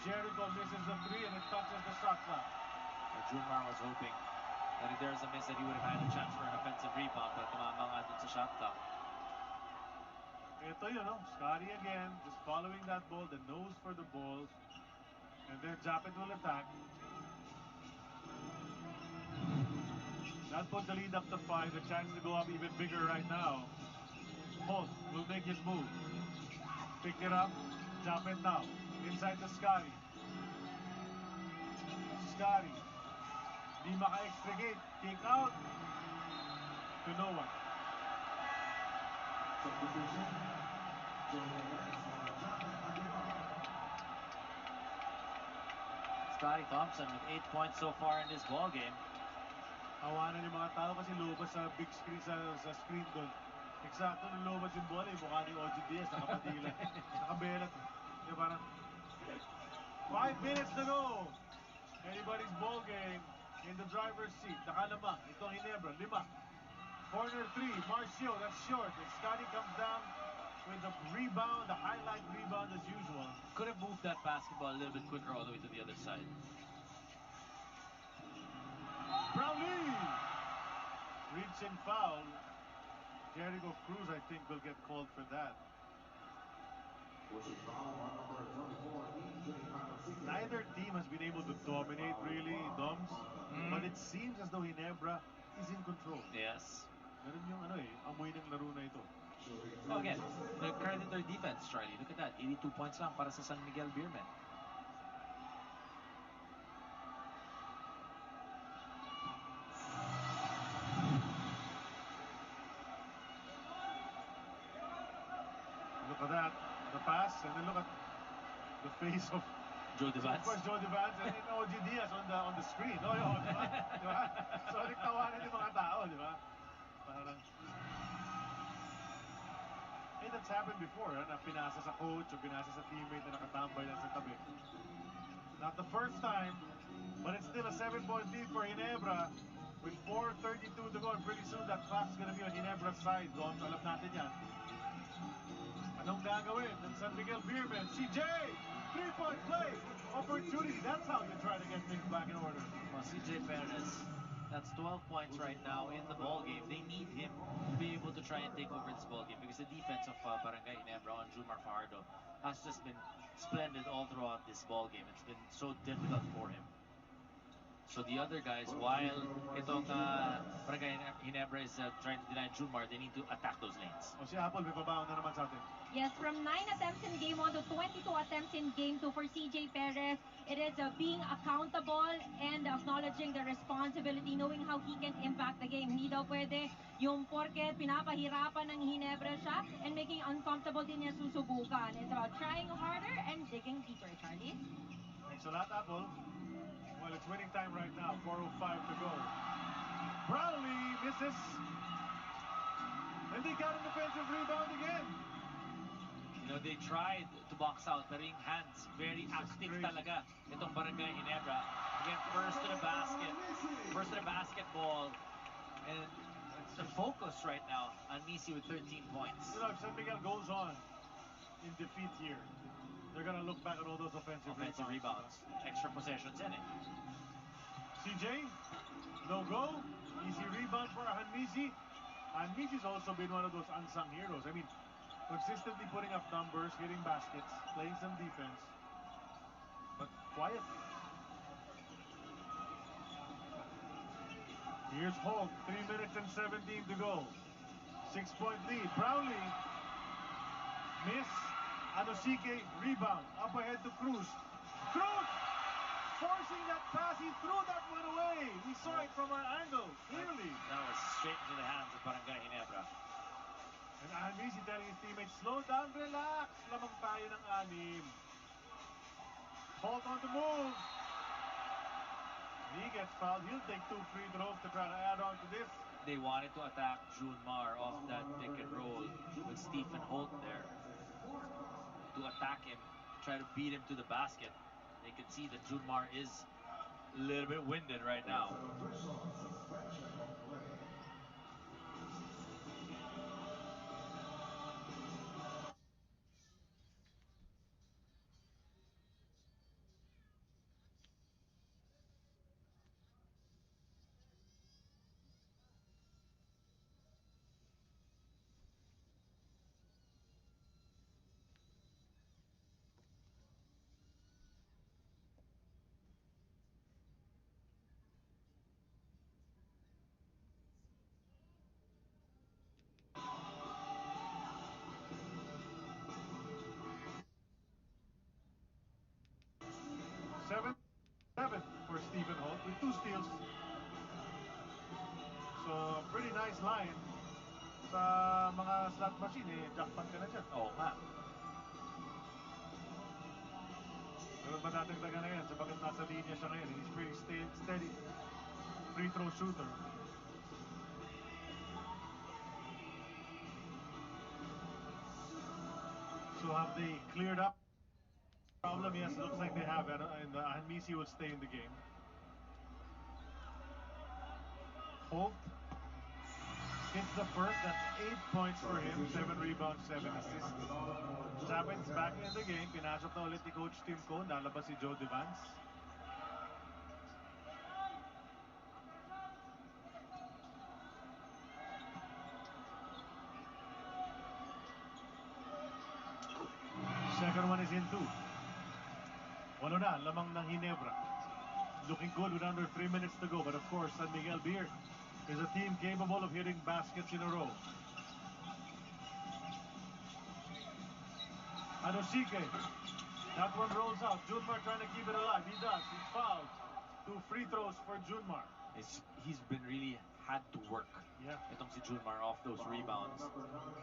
Jericho misses the 3 and it touches the shot clock. Junmar was hoping that if there's a miss that he would have had a chance for an offensive rebound, pero tumama nga dun sa shot clock. Ito yun, no? Scotty again, just following that ball, the nose for the ball. And then Japet will attack. That puts the lead up to 5, the chance to go up even bigger right now. Holt will make his move. Pick it up. Japet now. Inside to Scotty. Scotty. Di maka-extricate. Kick out. To no one. Scotty Thompson with 8 points so far in this ball game. Tawanan yung mga tao kasi lubas sa big screen sa screen doon. Eksakto nung lubas yung bola, yung mukha ni OG Diaz, nakapatila, nakabelat. Yung parang 5 minutes to go. Anybody's ball game in the driver's seat. Nakalamang, itong Ginebra, 5. Corner 3, Marcio, that's short. And Scotty comes down with the rebound, the highlight rebound as usual. Could have moved that basketball a little bit quicker all the way to the other side. Brownlee! Reaching foul. Jericho Cruz, I think, will get called for that. Neither team has been able to dominate, really, Doms. But it seems as though Ginebra is in control. Yes. Ganun yung amoy ng laro na ito. So again, the credit their defense, Charlie. Look at that. 82 points lang para sa San Miguel Beermen. Look at that. The pass, and then look at the face of Joe Devance. Of course, Joe Devance and OG Diaz on the screen. Oh, yun, di ba? Di ba? So, nagtawanan yung mga tao, di ba? Parang... that's happened before, na pinasa sa coach o pinasa sa teammate na nakatambay lang sa tabi. Not the first time, but it's still a 7-point lead for Ginebra with 4:32 to go. And pretty soon, that clock's gonna be on Ginebra's side. Doon, alam natin yan. Anong gagawin ng San Miguel Beermen? CJ! 3-point play! Opportunity. That's how you try to get things back in order. Well, CJ Perez, that's 12 points right now in the ball game. They need him to be able to try and take over this ball game because the defense of Barangay Ginebra on Junmar Fajardo has just been splendid all throughout this ball game. It's been so difficult for him. So the other guys, while itong Barangay Ginebra is trying to deny Junmar, they need to attack those lanes. O si Apple, may pabaon na naman sa atin. Yes, from 9 attempts in game 1 to 22 attempts in game 2 for CJ Perez. It is being accountable and acknowledging the responsibility, knowing how he can impact the game. Hindi daw pwede yung porket pinapahirapan ng Ginebra siya and making uncomfortable din niya susubukan. It's about trying harder and digging deeper, Charlie. Thanks a lot, Apple. Well, it's winning time right now. 4:05 to go. Brownlee misses. And they got an offensive rebound again. You know, they tried to box out, pero yung hands, very active talaga itong Barangay Ginebra. Again, first to the basketball, and the focus right now on Misi with 13 points. You know, if San Miguel goes on in defeat here, they're gonna look back at all those offensive rebounds. Extra possessions in it. CJ, no go. Easy rebound for Hanmisi. Hanmisi's also been one of those unsung heroes. I mean, consistently putting up numbers, hitting baskets, playing some defense, but quietly. Here's Holt, 3 minutes and 17 to go. 6-point lead. Brownlee, miss. Anosike, rebound. Up ahead to Cruz. Cruz! Forcing that pass, he threw that one away. We saw it from our angle, clearly. That was straight into the hands of Barangay Ginebra. And Hanmisi telling his teammates, slow down, relax. Lamang tayo ng 6. Holt on the move. He gets fouled. He'll take 2 free throws to try to add on to this. They wanted to attack Junmar off that pick and roll with Stephen Holt there. attack him, try to beat him to the basket. You can see that Junmar is a little bit winded right now. Seven for Stephen Holt with 2 steals. So, pretty nice line. Sa mga slot machine, jackpot ka na dyan. Oo nga. Pero madadagdagan na yan sapagat nasa linya siya ngayon. He's pretty steady free throw shooter. So have they cleared up the problem? Yes, looks like they have. And Hanmisi will stay in the game. Holt hits the first. That's 8 points for him. 7 rebounds, 7 assists. Japet's back in the game. Pinasok na ulit ni Coach Tim Cone. Lalabas si Joe Devance. Second one is in 2. Walo na, lamang ng Ginebra. Looking good with under 3 minutes to go. But of course, San Miguel Beer is a team capable of hitting baskets in a row. Anosike. That one rolls out. Junmar trying to keep it alive. He does. He's fouled. 2 free throws for Junmar. He's been really had to work. Yeah. Itong si Junmar off those rebounds.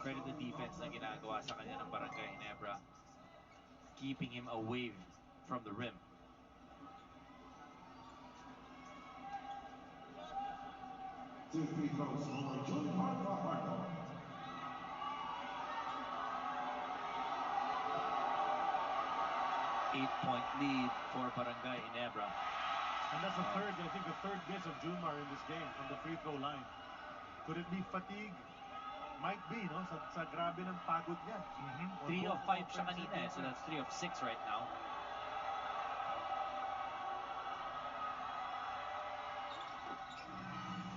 Credit the defense na ginagawa sa kanya ng Barangay Ginebra, keeping him away from the rim. Two free throws for Junmar Fajardo. 8-point lead for Barangay Ginebra. And that's the third, I think the third miss of Junmar in this game from the free throw line. Could it be fatigue? Might be, no? Sa grabe ng pagod niya. 3 of 5 siya kanina eh, so that's 3 of 6 right now.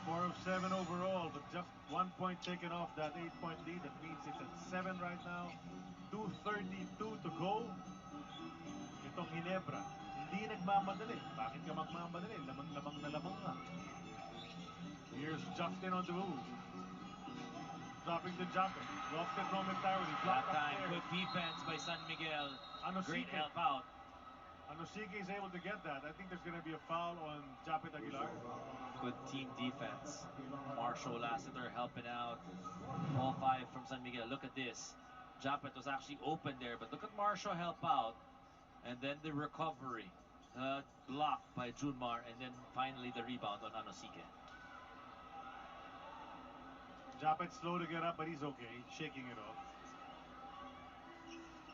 Four of 7 overall, but just 1 point taken off that 8-point lead. That means it's at 7 right now. 2:32 to go. Itong Ginebra, hindi nagmamadali. Bakit ka magmamadali? Lamang na lamang nga. Here's Justin on the move. Dropping to Japet. Lost it momentarily. That Blocked time, upstairs. good defense by San Miguel. Anosike. Great help out. Anosike is able to get that. I think there's going to be a foul on Japet Aguilar. Good team defense. Marshall Lassiter helping out. All 5 from San Miguel. Look at this. Japet was actually open there, but look at Marshall help out. And then the recovery. Blocked by Junmar, and then finally the rebound on Anosike. Japet's slow to get up, but he's okay. Shaking it off.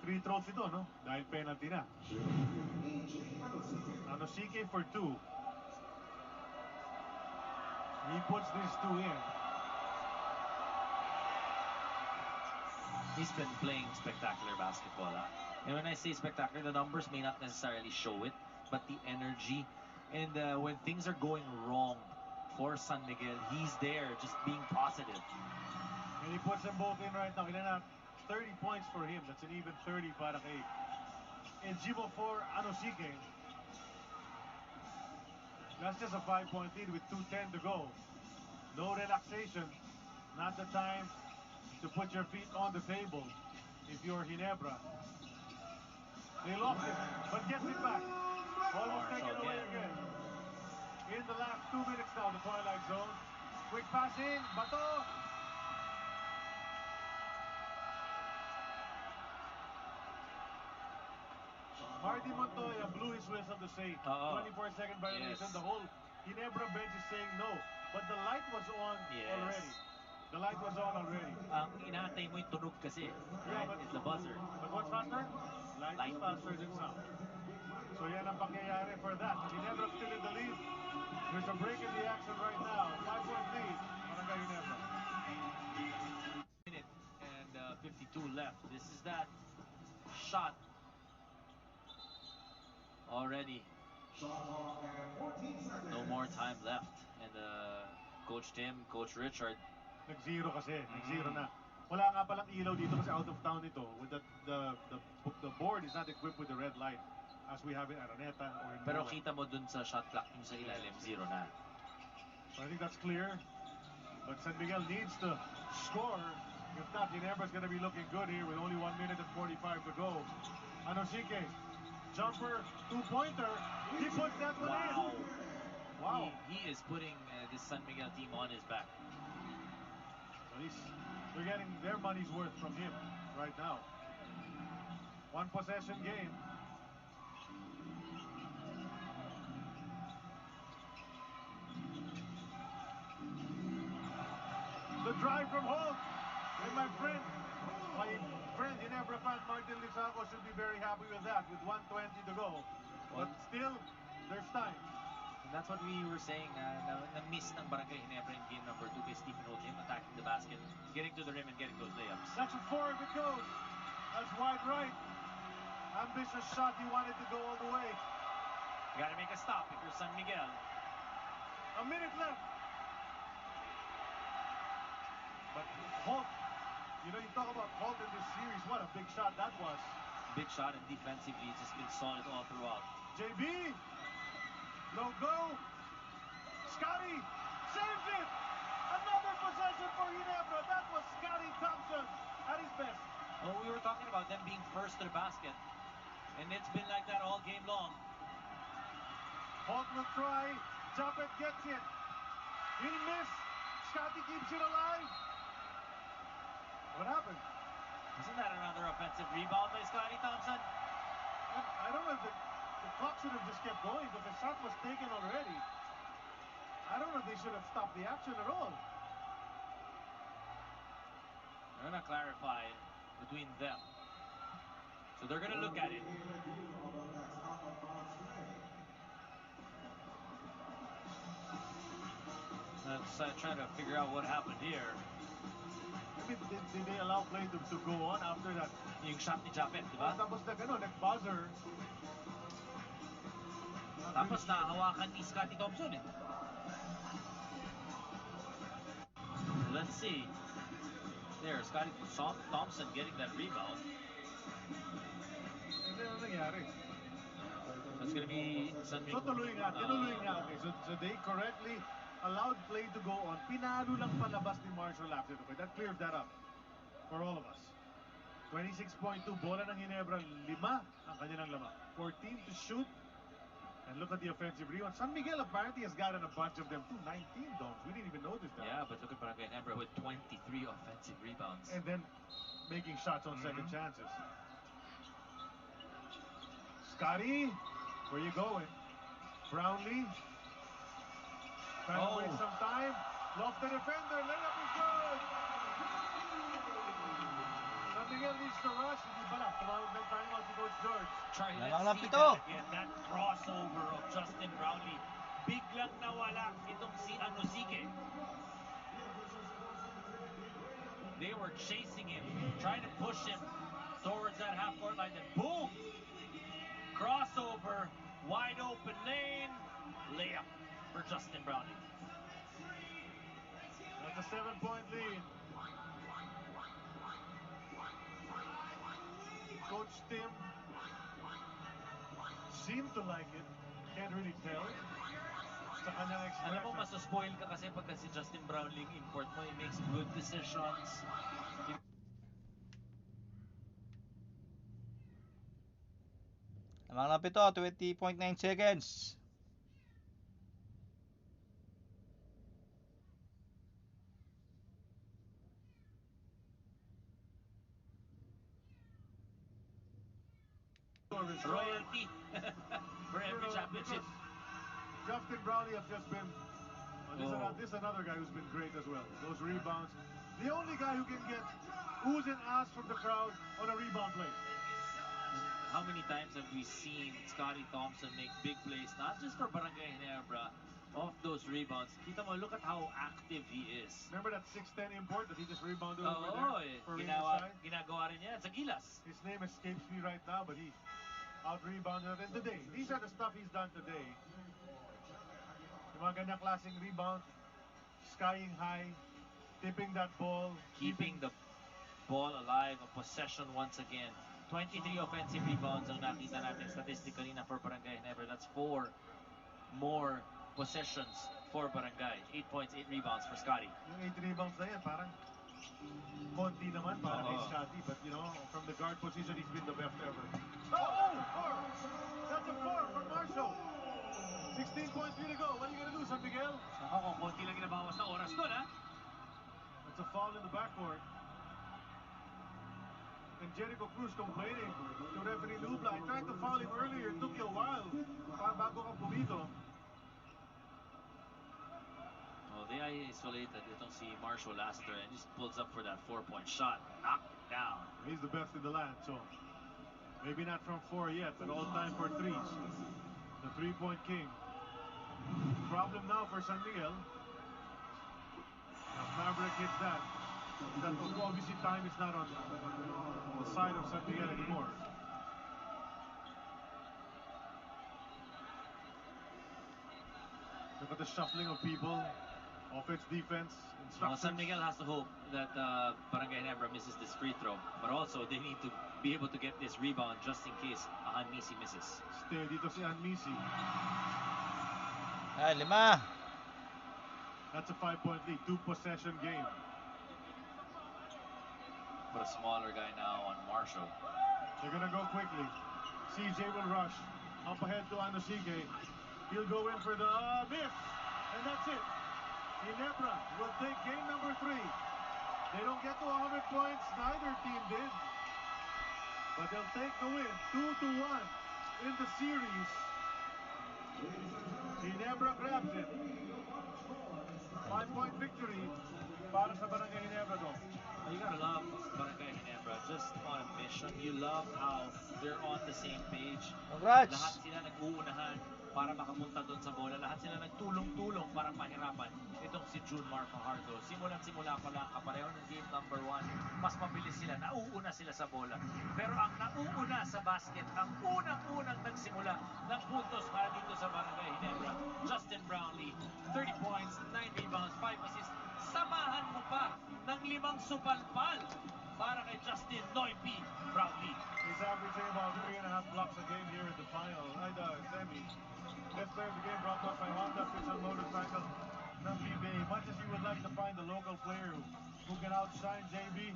Free throws ito, no? Dahil penalty na. Anosike for 2. He puts these 2 in. He's been playing spectacular basketball. And when I say spectacular, the numbers may not necessarily show it, but the energy and when things are going wrong for San Miguel, he's there just being positive. And he puts them both in right now. Ilan na? 30 points for him. That's an even 30 para kay Ejimo for Anosike. That's just a 5-point lead with 2:10 to go. No relaxation. Not the time to put your feet on the table if you're Ginebra. They lost it, but gets it back. Almost taken away again. In the last 2 minutes now, the Twilight Zone. Quick pass in, Bato. Marty Montoya blew his whistle to say 24-second violation. Yes. The whole Ginebra bench is saying no. But the light was on already. The light was on already. Ang inaantay mo yung tunog kasi, right? but- It's the buzzer. But what's faster? Light. Faster than sound. So yan ang pangyayari for that. Ginebra still in the lead. There's a break in the action right now. 5-point lead. Barangay Ginebra. Minute and 52 left. This is that shot already. No more time left. And Coach Tim, Coach Richard. Nag-zero kasi. Nag-zero na. Wala nga palang ilaw dito kasi out of town ito. With the board is not equipped with the red light as we have in Araneta or in Pero Moa. kita mo dun sa shot clock yung sa ilalim, 0 na. So I think that's clear. But San Miguel needs to score. If not, Ginebra's going to be looking good here with only 1 minute and 45 to go. Anosike, jumper, two-pointer. He puts that one in. Wow. He is putting this San Miguel team on his back. So they're getting their money's worth from him right now. One possession game. The drive from Holt. And my friend, Ginebra fan Martin Lizaco should be very happy with that, with 1:20 to go. But still, there's time. And that's what we were saying, na-miss ng Barangay Ginebra in game number 2 kay Stephen Ojim attacking the basket, getting to the rim and getting those layups. Section 4 if it goes. That's wide right. Ambitious shot, he wanted to go all the way. You gotta make a stop if you're San Miguel. A minute left. But Holt, you know, you talk about Holt in this series, what a big shot that was. Big shot, and defensively it's just been solid all throughout. JB, no go. Scotty saves it. Another possession for Ginebra. That was Scotty Thompson at his best. Oh, we were talking about them being first to the basket, and it's been like that all game long. Holt will try. Japet gets it. He'll miss. Scotty keeps it alive. What happened? Isn't that another offensive rebound by Scotty Thompson? I don't know if the clock should have just kept going because the shot was taken already. I don't know if they should have stopped the action at all. They're gonna clarify between them. So they're gonna look at it. Let's try to figure out what happened here. Did they allow play to go on after that? Yung shot ni Japet, di ba? Tapos nag-buzzer. Tapos nahawakan ni Scotty Thompson eh. Let's see. There, Scotty Thompson getting that rebound. Ano nangyari? That's gonna be San Miguel. So tinuloy nga. So they correctly allowed play to go on. Pinalo lang palabas ni Marshall after. Okay, that cleared that up for all of us. 26.2 bola ng Ginebra, 5 ang kanilang lamang. 14 to shoot. And look at the offensive rebound. San Miguel apparently has gotten a bunch of them too. 19 domes. We didn't even notice that. Yeah, but look at Barangay Ginebra with 23 offensive rebounds. And then making shots on second chances. Scotty, where you going? Brownlee. Trying to waste some time. Lost the defender. Layup is good. San Miguel needs to rush. Hindi ba na? Tumawag ng timeout si Coach George. Charlie, Lamang let's see pito. that again. That crossover of Justin Brownlee. Biglang nawala itong si Anosike. They were chasing him, trying to push him towards that half-court line. Then boom! Crossover, wide open lane, layup for Justin Brownlee. That's a 7-point lead. Coach Tim seemed to like it. Can't really tell. Sa kanyang Alam mo, expression. masaspoil ka kasi pagka si Justin Brownlee yung import mo, he makes good decisions. Lamang na pito, 20.9 seconds. Royalty for every championship. Justin Brownlee has just been. This is another guy who's been great as well. Those rebounds. The only guy who can get oohs and ahs from the crowd on a rebound play. how many times have we seen Scotty Thompson make big plays, not just for Barangay Ginebra, off those rebounds. Kita mo, look at how active he is. Remember that 6'10" import that he just rebounded over Oo, there? For ginagawa rin niya sa gilas. His name escapes me right now, but he out-rebounded. And today, these are the stuff he's done today. Yung mga ganyang klaseng rebound, skying high, tipping that ball, Keeping the ball alive, a possession once again. 23 offensive rebounds ang nakita natin statistically na for Barangay Ginebra. That's 4 more possessions for Barangay. 8 points, 8 rebounds for Scotty. Yung 8 rebounds na yan, parang konti naman para kay Oo. Scotty. But you know, from the guard position, he's been the best ever. Oh! 4! That's a 4 for Marshall. 16.3 to go. What are you gonna do, San Miguel? Kung konti lang ginabawas na oras doon, ha? That's a foul in the backcourt. And Jericho Cruz complaining to referee Nubla. I tried to foul him earlier. It took you a while. Bago ka pumito. Oh, they isolated itong si Marshall Laster and just pulls up for that 4-point shot. Knocked it down. He's the best in the land, so maybe not from 4 yet, but all time for threes. The 3-point king. Problem now for San Miguel. Now Maverick hits that. That obviously time is not on the side of San Miguel anymore. Look at the shuffling of people. Offense, defense, Well, instructions. San Miguel has to hope that Barangay Ginebra misses this free throw, but also they need to be able to get this rebound just in case Anmisi misses. Stay dito si Anmisi. Ay, 5. That's a 5-point lead. 2-possession game. Put a smaller guy now on Marshall. They're gonna go quickly. CJ will rush. Up ahead to Anosike. He'll go in for the miss. And that's it. Ginebra will take game number 3. They don't get to 100 points. Neither team did. But they'll take the win. 2-1 in the series. Ginebra grabs it. 5-point victory para sa Barangay Ginebra doon. You gotta love Barangay Ginebra just on a mission. You love how they're on the same page. Congrats! Lahat sila nag-uunahan para makapunta doon sa bola. Lahat sila nagtulong-tulong para mahirapan itong si Junmar Fajardo. Simula pa lang kapareho ng game number 1. Mas mabilis sila. Nauuna sila sa bola. Pero ang nauuna sa basket, ang unang-unang nagsimula ng puntos para dito sa Barangay Ginebra, Justin Brownlee, 30 points, 9 rebounds, 5 assists. Samahan mo pa ng 5 supalpal para kay Justin Noypi Brownlee. He's averaging about 3.5 blocks a game here in the final. Semi. Best player of the game brought up by Honda Fits on Motorcycle ng PBA. Much as you would like to find a local player who can outshine JB,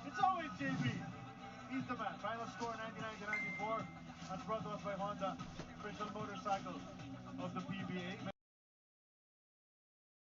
it's always JB. He's the man. Final score 99-94. That's brought to us by Honda Official Motorcycle of the PBA.